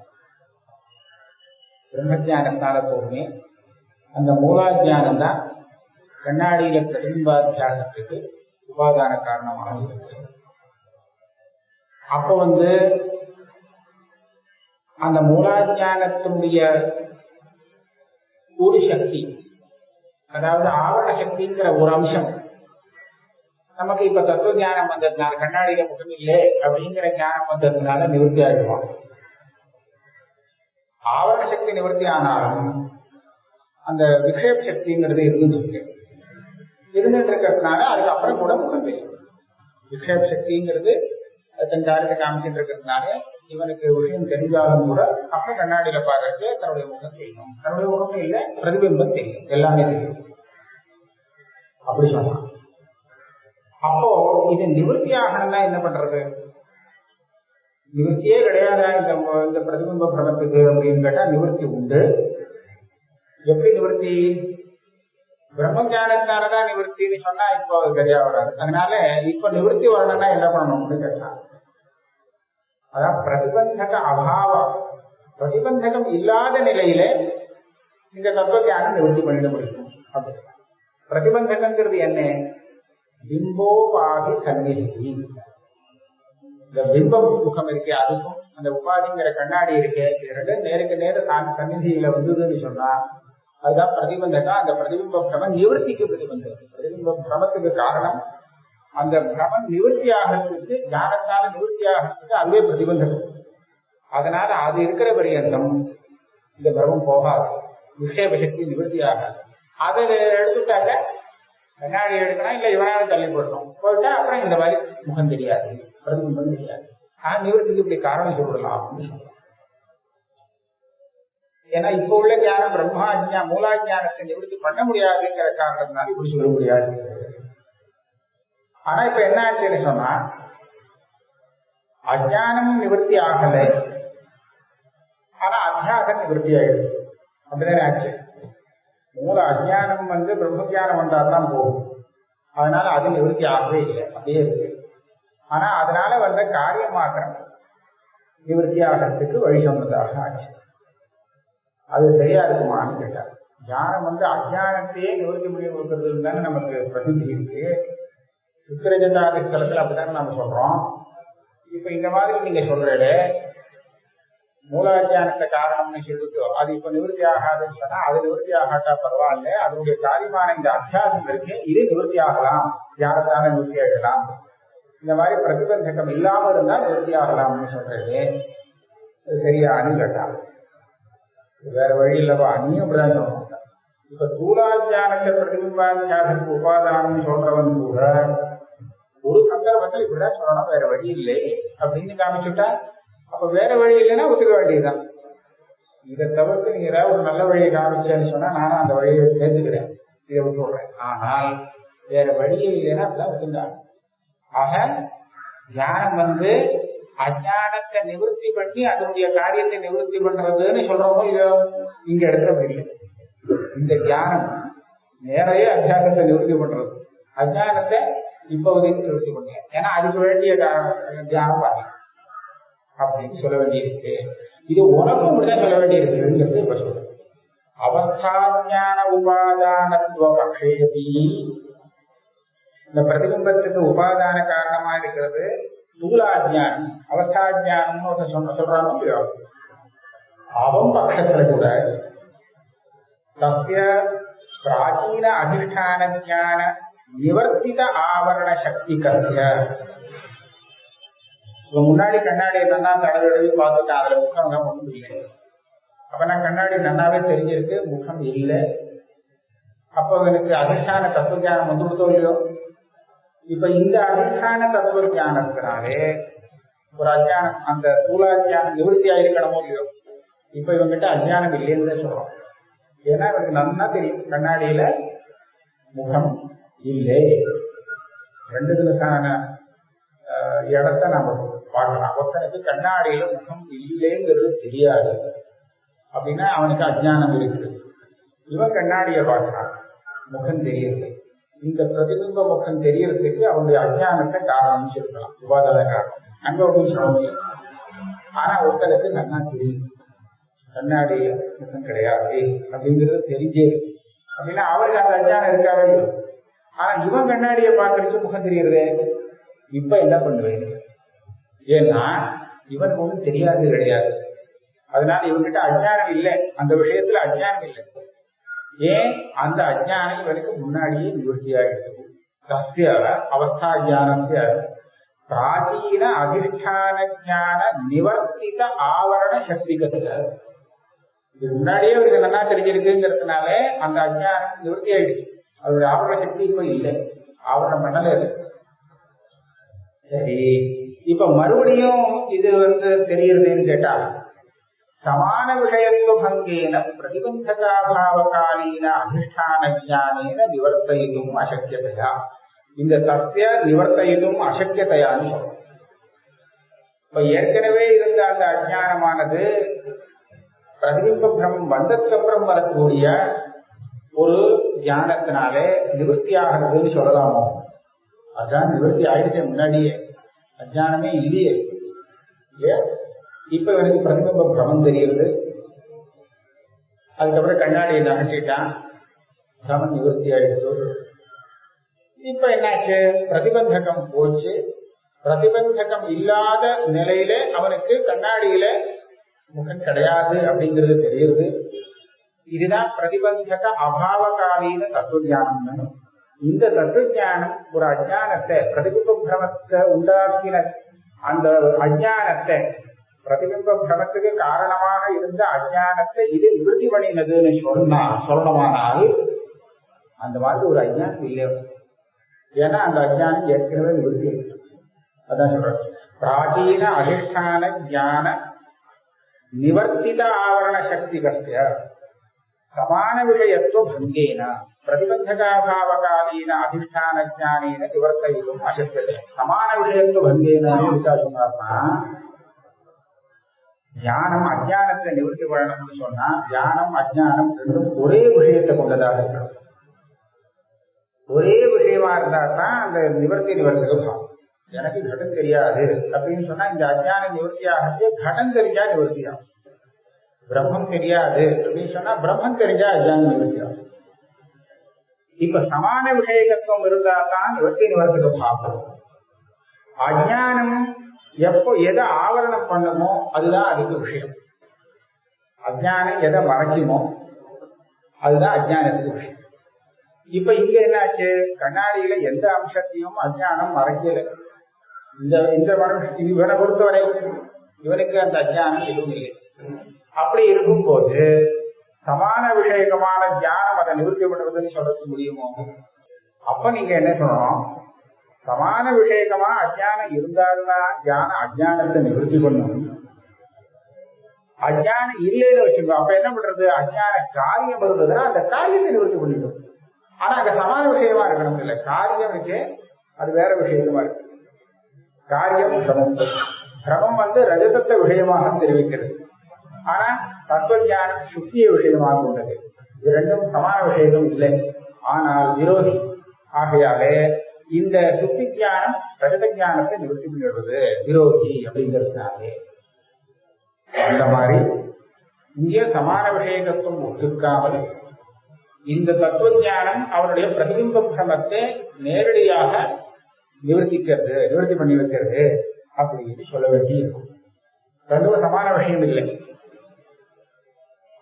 பிரம்மஜானத்தால போகுமே அந்த மூலாஜானம் தான் கண்ணாடியில பிரதிபிம்பாத்தியாசத்துக்கு உபாதான காரணமாக இருக்கு. அப்போ அந்த மூலாஜானத்தினுடைய ஒரு சக்தி, அதாவது ஆவரண சக்திங்கிற ஒரு அம்சம் நமக்கு இப்ப தத்துவ ஞானம் வந்ததுனால, கண்ணாடியில முகம் இல்லை அப்படிங்கிற ஞானம் வந்ததுனால நிவர்த்தி ஆகிடுவோம். ஆவரண சக்தி நிவர்த்தி ஆனாலும் அந்த விக்ஷேப சக்திங்கிறது இருந்துட்டு இருக்கிறதுனால அதுக்கப்புறம் கூட முகம் தெரியும். விக்ஷேப சக்திங்கிறது தன் காரியத்தை காமிச்சுட்டு இருக்கிறதுனால இவனுக்கு விஷயம் தெரிஞ்சாலும் கூட அப்புறம் கண்ணாடியில பார்க்கறது தன்னுடைய முகம் தெரியும். தன்னுடைய முகம் இல்லை, பிரதிபிம்பம் தெரியும், எல்லாமே தெரியும். அப்படி சொன்னான். அப்போ இது நிவர்த்தி ஆகணும்னா என்ன பண்றது? நிவர்த்தியே கிடையாதா இந்த பிரதிபிம்ப பிரமத்துக்கு அப்படின்னு கேட்டா நிவர்த்தி உண்டு. எப்படி நிவர்த்தி? பிரம்மஞானத்தாலதான் நிவர்த்தின்னு சொன்னா இப்போ அது சரியா வராது. அதனால இப்ப நிவர்த்தி வரணும்னா என்ன பண்ணணும்னு கேட்டான். அதான் பிரதிபந்தக அபாவம், பிரதிபந்தகம் இல்லாத நிலையில இந்த தத்துவ ஞானம் நிவர்த்தி பண்ணிட முடியும். அப்படி பிரதிபந்தகங்கிறது என்ன? பிம்போபாதி சந்நிதி. இந்த பிம்பம் முகம் இருக்கே, அதுக்கும் அந்த உபாதிங்கிற கண்ணாடி இருக்கே, நேருக்கு நேர சந்நிதியில வந்ததுன்னு சொன்னா அதுதான் பிரதிபந்தகம். அந்த பிரதிபிம்ப பிரம நிவர்த்திக்கு பிரதிபந்தகம். பிரதிபிம்ப பிரமத்துக்கு காரணம் அந்த பிரமம் நிவர்த்தி ஆகிறதுக்கு, ஞானத்தால நிவர்த்தி ஆகிறதுக்கு அதுவே பிரதிபந்தகம். அதனால அது இருக்கிற பரியந்தம் இந்த பிரமம் போகாது, விக்ஷேப சக்தி நிவர்த்தி ஆகாது. அதை எடுத்துட்டாங்க, கண்ணாடி எடுக்கணும், இல்ல இவனாவது தள்ளி போடணும், போயிட்டா அப்புறம் இந்த மாதிரி முகம் தெரியாது, பிரதிபிம்பம் தெரியாது. நிவர்த்திக்கு இப்படி காரணம் சொல்லலாம் அப்படின்னு சொல்றோம். ஏன்னா இப்ப உள்ள ஞானம் பிரம்மா மூலாஜானத்தை நிவர்த்தி பண்ண முடியாதுங்கிற காரணத்தினால இப்படி சொல்ல முடியாது. ஆனா இப்ப என்ன ஆச்சுன்னு சொன்னா, அஜானமும் நிவர்த்தி ஆகல, ஆனா அத்தியாசம் நிவர்த்தி ஆயிடுது. அப்படிதானே ஆச்சு. மூல அஜானம் பிரம்மஜானம் வந்தாதான் போகும். அதனால அது நிவர்த்தி ஆகவே இல்லை, அப்படியே இருக்கு. ஆனா அதனால காரியமாத்திரம் நிவர்த்தி ஆகிறதுக்கு வழி சொன்னதாக ஆச்சு. அது சரியா இருக்குமான்னு கேட்டார். ஞானம் அஜானத்தையே நிவர்த்தி பண்ணி கொடுக்கறதுன்னு தானே நமக்கு பிரசித்தி இருக்கு. சுத்திரஜதாதி ஸ்தலத்துல அப்படித்தானே நம்ம சொல்றோம். இப்ப இந்த மாதிரி நீங்க சொல்றீங்களே, மூலாஜானத்தை காரணம்னு சொல்லிட்டு அது இப்ப நிவர்த்தி ஆகாதுன்னு சொன்னா, அது நிவர்த்தி ஆகாட்டா பரவாயில்ல, அதனுடைய காரியமான இந்த அத்தியாசம் இருக்கு, இது நிவர்த்தி ஆகலாம், ஞானத்தான நிவர்த்தி ஆகலாம். இந்த மாதிரி பிரதிபந்தகம் இல்லாம இருந்தா நிவர்த்தி ஆகலாம்னு சொல்றது சரியானு கேட்டாங்க. வேற வழி இல்லவா? நீயும் அப்படிதான் சொல்லணும். இப்ப தூளாஜானத்தை பிரதிபிம்பாத்தியாசத்துக்கு உபாதானம் சொல்றவன் கூட ஒரு சந்தர்ப்பத்தில் இப்படிதான் சொல்லணும், வேற வழி இல்லை அப்படின்னு காமிச்சுட்டா அப்ப வேற வழி இல்லைன்னா ஒத்துக்க வேண்டியதுதான். இதை தவிர்த்து நீங்க ஏதாவது ஒரு நல்ல வழியை காமிச்சேன்னு சொன்னா நானும் அந்த வழியை சேர்த்துக்கிறேன், இதை விட்டு விடுறேன். ஆனால் வேற வழியே இல்லைன்னா அப்படிதான் ஒத்துண்டாங்க. ஆக தியானம் அஞ்ஞானத்தை நிவர்த்தி பண்ணி அதனுடைய காரியத்தை நிவர்த்தி பண்றதுன்னு சொல்றோமோ இல்லையோ, இங்க எடுக்கிற முடியல. இந்த தியானம் நேரையே அஞ்ஞானத்தை நிவர்த்தி பண்றது, அஞ்ஞானத்தை இப்போதைக்கு நிவர்த்தி பண்ணல, ஏன்னா அதுக்கு வேண்டிய தியானம் பாருங்க அப்படின்னு சொல்ல வேண்டியிருக்கு. இது உனக்கும் இப்படிதான் சொல்ல வேண்டியிருக்குங்கிறது இப்ப சொல்றேன். அவஸ்தாஞான உபாதானத்துவ பக்ஷேபி, இந்த பிரதிபிம்பத்துக்கு உபாதான காரணமா இருக்கிறது ஸ்தூலாஜானம். அவஸ்தாஜானம்னு சொல்றாங்க இல்லையோ, அவன் பட்சத்துல கூட சத்திய பிராச்சீன அதிஷ்டான ஞான நிவர்த்தித ஆவரண சக்தி கத்திய. இப்ப முன்னாடி கண்ணாடி நன்னா தடவை பார்த்துட்டேன், அதுல முகம் தான் ஒன்றும் இல்லை. அப்ப நான் கண்ணாடி நன்னாவே தெரிஞ்சிருக்கு, முகம் இல்லை. அப்போ எனக்கு அதிஷ்டான தத்துவ ஞானம் கொடுத்தோம் இல்லையோ. இப்ப இந்த அதிஷ்டான தத்துவ ஞானத்தினாலே ஒரு அஜானம், அந்த ஸ்தூலாஜானம் நிவர்த்தி ஆயிருக்கணுமோ இல்லையோ. இப்ப இவங்கிட்ட அஜானம் இல்லைன்னு சொல்றோம், ஏன்னா இவருக்கு நல்லா தெரியும் கண்ணாடியில முகம் இல்லை. ரெண்டுகளுக்கான இடத்த நாம பார்க்கலாம். ஒருத்தனுக்கு கண்ணாடியில முகம் இல்லைங்கிறது தெரியாது அப்படின்னா அவனுக்கு அஜானம் இருக்குது. இவன் கண்ணாடியை பார்க்கிறான், முகம் தெரியுது. இந்த பிரதிபிம்ப முகம் தெரியறதுக்கு அவனுடைய அஜானத்தை காரணம் சொல்லிக்கலாம், உபாதான காரணம். அங்க ஒன்றும் சொல்ல. ஆனா ஒருத்தருக்கு நல்லா தெரியும் கண்ணாடி முகம் கிடையாது அப்படிங்கிறது தெரிஞ்சே அப்படின்னா அவருக்கு அந்த அஜானம் இருக்காவே. ஆனா இவன் கண்ணாடியை பார்க்கறதுக்கு முகம் தெரியுறதே. இப்ப என்ன பண்ணுவேன், ஏன்னா இவனுக்கு ஒன்றும் தெரியாது கிடையாது, அதனால இவன்கிட்ட அஜானம் இல்லை, அந்த விஷயத்துல அஜானம் இல்லை. ஏன், அந்த அஜானம் இவனுக்கு முன்னாடியே நிவர்த்தி ஆகிடுது. சத்திய அவஸ்தா ஜானத்திய பிராச்சீன அதிஷ்டான ஞான நிவர்த்தித ஆவரண சக்தி கத்துக்க. இது முன்னாடியே அவருக்கு நல்லா தெரிஞ்சிருக்குங்கிறதுனால அந்த அஜானம் நிவர்த்தி ஆயிடுச்சு. அவருடைய ஆவரண சக்தி இப்ப இல்லை, ஆவரணம் பண்ணல இருக்கு. சரி, இப்ப மறுபடியும் இது தெரியுதுன்னு கேட்டா, சமான விஷயத்துவ பங்கேன பிரதிபந்தகாபாவகாலீன அதிஷ்டான ஞானேன நிவர்த்தயிதும் அசக்கியதையா. இந்த சத்திய நிவர்த்தயிதும் அசக்கியதையான்னு சொல்றோம். இப்ப ஏற்கனவே இருந்த அந்த அஜானமானது பிரதிபிம்ப பிரமம் வந்ததுக்கு அப்புறம் வரக்கூடிய ஒரு ஞானத்தினாலே நிவர்த்தி ஆகிறதுன்னு சொல்லலாமோ? அதான் நிவர்த்தி ஆயிடுச்சு முன்னாடியே, அஜானமே இல்லையே. இப்ப எனக்கு பிரதிபிம்ப பிரமம் தெரியுது, அதுக்கப்புறம் கண்ணாடியை நகட்டிட்டான், பிரமம் நிவர்த்தி ஆயிடுச்சு. இப்ப என்னாச்சு, பிரதிபந்தகம் போச்சு. பிரதிபந்தகம் இல்லாத நிலையில அவனுக்கு கண்ணாடியில முகம் கிடையாது அப்படிங்கிறது தெரியுது. இதுதான் பிரதிபந்தக அபாவகாலீன தத்துவஞானம். இந்த தத்துவஞானம் ஒரு அஜானத்தை, பிரதிபிம்ப பிரமத்தை உண்டாக்கின அந்த அஜானத்தை, பிரதிபிம்ப பிரமத்துக்கு காரணமாக இருந்த அஜானத்தை இது நிவர்த்தி பண்ணினதுன்னு சொல்லணுமானால் அந்த மாதிரி ஒரு அஜானம் இல்லை. ஏன்னா அந்த அஜானம் ஏற்கனவே நிவர்த்தி. அதான் சொல்றேன், பிராச்சீன அதிஷ்டான ஞான நிவர்த்தித ஆவரண சக்தி கஸ்ய சமான விஷயத்துவ பங்கேன பிரதிபந்தகாபாவகாலீன அதிஷ்டான ஞானேன நிவர்த்தயிதும் அசக்கியதே. சமான விஷயத்துவ பங்கேன சொன்னார்னா, ஞானம் அஜானத்தை நிவர்த்தி பண்ணணும்னு சொன்னா ஞானம் அஜானம் ரெண்டும் ஒரே விஷயத்தை கொண்டதாக இருக்கணும். ஒரே விஷயமா இருந்தா தான் அந்த நிவர்த்தகம். எனக்கு கடம் தெரியாது அப்படின்னு சொன்னா இந்த அஜான நிவர்த்தியாகவே கடம் தெரிஞ்சா நிவர்த்தியாகும். பிரம்மம் தெரியாது அப்படின்னு சொன்னா பிரம்மம் தெரிஞ்சா அஜான நிவர்த்தியாகும். இப்ப சமான விஷயத்துவம் இருந்தா தான் நிவர்த்தகம் ஆகும். அஜானம் எப்போ எதை ஆவரணம் பண்ணுமோ அதுதான் அதுக்கு விஷயம். அஜானம் எதை மறைக்குமோ அதுதான் அஜானத்துக்கு விஷயம். இப்ப இங்க என்னாச்சு, கண்ணாடியில எந்த அம்சத்தையும் அஜானம் மறைக்கல. இந்த மனுஷன் இவனை பொறுத்தவரை இவனுக்கு அந்த அஜானம் எதுவும் இல்லை. அப்படி இருக்கும்போது சமான விஷயமான தியானம் அதை நிவர்த்தி பண்றதுன்னு சொல்றது முடியுமோ? அப்ப நீங்க என்ன சொல்லணும், சமான விஷயமா அஜ்ஞானம் இருந்தால்தான் ஞானம் அஜ்ஞானத்தை நிவர்த்தி பண்ணும். அஜ்ஞானம் இல்லைன்னு வச்சுக்கோ, அப்ப என்ன பண்றது? அஜ்ஞான காரியம் இருந்ததுன்னா அந்த காரியத்தை நிவர்த்தி பண்ணிடும். ஆனா அங்க சமான விஷயமா இருக்கணும் இல்ல, காரியம் இருக்கு அது வேற விஷயமா இருக்கு. காரியம் சிரமம், சிரமம் ரஜதத்தை விஷயமாக தெரிவிக்கிறது. ஆனா தத்துவஞானம் சுத்திய விஷயமாக உள்ளது. இது ரெண்டும் சமான விஷயம் இல்லை, ஆனால் விரோதி. ஆகையாலே இந்த சுத்தி ஞானம் ரஜத ஞானத்தை நிவர்த்தி பண்ணிடுறது விரோதி அப்படிங்கிறதுனாலே. அந்த மாதிரி இங்கே சமான விஷயத்துவம் ஒத்துக்காமல் இந்த தத்துவ ஞானம் அவருடைய பிரதிபிம்ப பிரமத்தை நேரடியாக நிவர்த்தி பண்ணி வைக்கிறது அப்படின்னு சொல்ல வேண்டி இருக்கும். ரெண்டும் சமான விஷயம் இல்லை.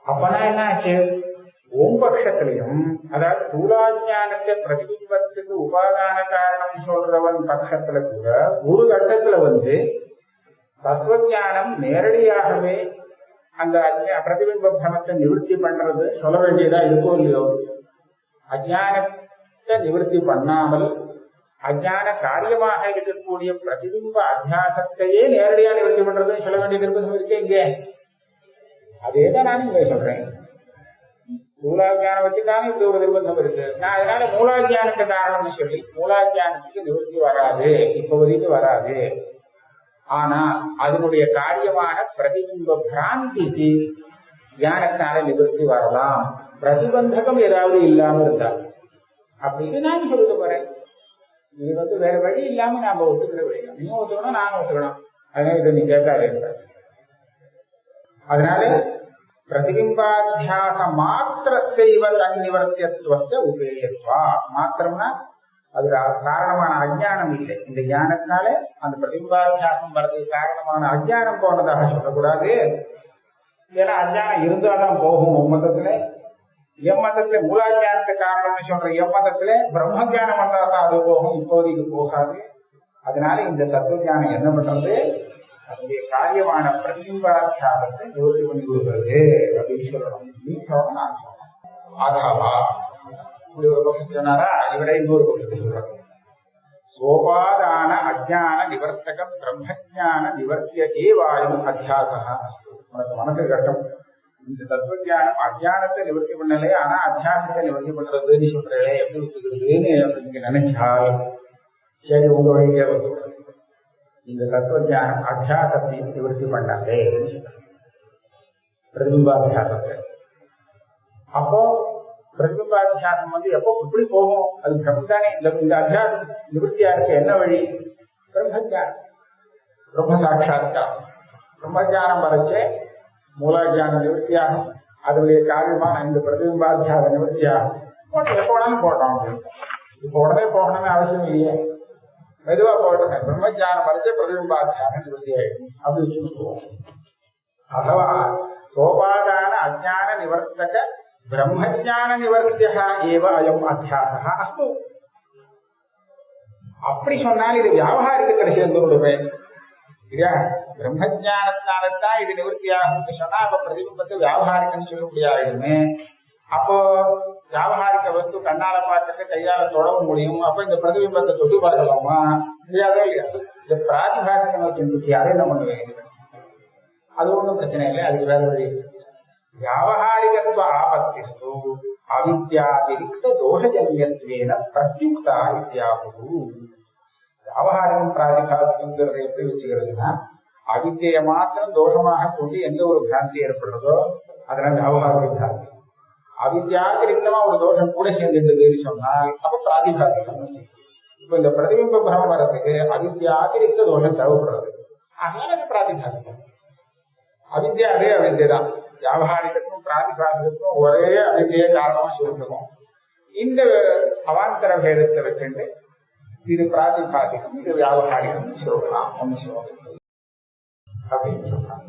அப்பனா என்ன ஆச்சு? ஓம்பக்ஷத்திலையும், அதாவது ஸ்தூலாஞானத்தை பிரதிபிம்பத்துக்கு உபாதான காரணம் சொல்றவன் பட்சத்துல கூட ஒரு கட்டத்துல தத்துவஞானம் நேரடியாகவே அந்த பிரதிபிம்ப பிரமத்தை நிவர்த்தி பண்றது சொல்ல வேண்டியதா இருக்கும் இல்லையோ? அஜானத்தை நிவர்த்தி பண்ணாமல் அஜான காரியமாக இருக்கக்கூடிய பிரதிபிம்ப அத்தியாசத்தையே நேரடியா நிவர்த்தி பண்றதுன்னு சொல்ல வேண்டியது இருக்கு இங்க. அதேதான் நான் இங்க சொல்றேன். மூலாஜானம் வச்சுதானே இப்படி ஒரு நிர்பந்தம் இருக்கு. நான் அதனால மூலாஜானத்துக்கு காரணம்னு சொல்லி மூலாஜானத்துக்கு நிவர்த்தி வராது, இப்போதைக்கு வராது. ஆனா அதனுடைய காரியமான பிரதிபிம்ப பிராந்திக்கு ஞானத்தால நிவர்த்தி வரலாம், பிரதிபந்தகம் ஏதாவது இல்லாம இருந்தா அப்படின்னு நான் சொல்லிட்டு போறேன். இது வேற வழி இல்லாம நாம ஒத்துக்கிற வழியும், நீங்க ஒத்துக்கணும் நாங்க ஒத்துக்கணும். அதனால இதை நீ கேட்காது. அதனால பிரதிபிம்பாத்தியாச மாத்திரத்தைவ தன்னிவர்த்தியத்துவத்தை உபேயத்வா. மாத்திரம்னா அது காரணமான அஜ்ஞானம் இல்லை. இந்த ஞானத்தினால அந்த பிரதிபிம்பாத்தியாசம் வர்றதுக்கு காரணமான அஜ்ஞானம் போனதாக சொல்லக்கூடாது. ஏன்னா அஜ்ஞானம் இருந்தால்தான் போகும் உம்மதத்துல. எம்மதத்துல மூலாஜானத்துக்கு காரணம்னு சொல்ற எம்மதத்துல பிரம்ம ஜானம் வந்தாதான் அது போகும், இப்போதைக்கு போகாது. அதனால இந்த தத்துவ ஞானம் என்ன பண்றது? அதனுடைய காரியமான பிரதிபிம்பாத்தியாசத்தை நிவர்த்தி பண்ணி கொடுக்கிறது அப்படின்னு சொல்லணும். நீ சொல்லணும், நான் சொல்லணும். ஆதாவா இப்படி ஒரு பக்கம் சொன்னாரா, அதை விட இன்னொரு பக்கத்தை சொல்றாங்க. சோபாதான அஜ்ஞான நிவர்த்தக பிரம்மஜான நிவர்த்திய ஏவாயும் அத்தியாசா. உனக்கு மனசு கட்டம். இந்த தத்துவ ஞானம் அஜ்ஞானத்தை நிவர்த்தி பண்ணலே, ஆனா அத்தியாசத்தை நிவர்த்தி பண்றதுன்னு சொல்றே எப்படி ஒத்துக்கிறதுன்னு நீங்க நினைச்சால் சரி, உங்க வழியே வந்து இந்த தத்துவ ஞானம் அத்தியாசத்தை நிவர்த்தி பண்ணாலே பிரதிபிம்பாத்தியாசத்தை. அப்போ பிரதிபிம்பாத்தியாசம் எப்போ இப்படி போகும்? அது பிரம்மதானே. இந்த அத்தியாசம் நிவர்த்தியா இருக்க என்ன வழி? பிரம்மஜானம், பிரம்ம சாட்சாத்காரம். பிரம்மஜானம் வரைச்சே மூலாஜானம் நிவர்த்தியாகும். அதனுடைய காரியமான இந்த பிரதிபிம்பாத்தியாச நிவர்த்தியாகும். எப்போ வேணாலும் போட்டோம். இப்போ உடனே போகணும்னு அவசியம் இல்லையே, மெதுவா போட்டேன். பிரம்மஜானம் வரைச்சே பிரதிபிம்பாத்தியாசம் நிவர்த்தி ஆயிடும் அப்படின்னு சொல்லுவோம். அதுவா சோபாதான அஜ்ஞான நிவர்த்தக பிரம்மஜான நிவர்த்தியா ஏவ அயம் அத்தியாசா அஸ்து. அப்படி சொன்னால் இது வியாபாரிக கடைசி விடுவேன் இல்லையா? பிரம்மஜானத்தினால்தான் இது நிவர்த்தியாகும் சொன்னா அப்ப பிரதிபிம்பத்தை வியாபாரிகன்னு சொல்ல முடியாதுன்னு. அப்போ வியாபாரிக வஸ்து கண்ணால பார்த்துட்டு கையால தொடவும் முடியும். அப்ப இந்த பிரதிபிம்பத்தை தொட்டு பார்க்கலாமா? முடியாதோ இல்லையா? இந்த பிராதிபாசிக நோக்கி அதை என்ன பண்ணுவேன்? அது ஒன்றும் பிரச்சனை இல்லை, அதுக்கு வேற வழி. வியாபாரிகத்துவ ஆபத்திஸ்து அவித்யாதிரிக்த தோஷஜன்யத்வேன பிரத்யுக்தா வித்யாபு. வியாபாரிகம் பிராதிபாசிகங்கிறத எப்படி வச்சுக்கிறதுன்னா, அவித்தியை மாத்திரம் தோஷமாக கொண்டு எந்த ஒரு பிராந்தி ஏற்படுறதோ அதனால வியாபாரிக பிராந்தி. அவித்யாதிரிக்தமா ஒரு தோஷம் கூட சேர்ந்துருக்குன்னு சொன்னால் அப்ப பிராதிபாசிகம். இப்ப இந்த பிரதிபிம்ப பிரம வரத்துக்கு அவித்யாதிரிக்த தோஷம் தேவைப்படுறது, அதனால அது பிராதிபாசிகம். அவித்யா அதே அவித்யதான். வியாபாரிகத்துக்கும் பிராதிபாசிகத்துக்கும் ஒரே அவித்தியே காரணமா சொல்லிருக்கோம். இந்த அவாந்தர பேதத்தை வச்சுட்டு இது பிராதிபாசிகம், இது வியாபாரிகம் சொல்லலாம், ஒன்னு சொல்லலாம் அப்படின்னு சொல்றாங்க.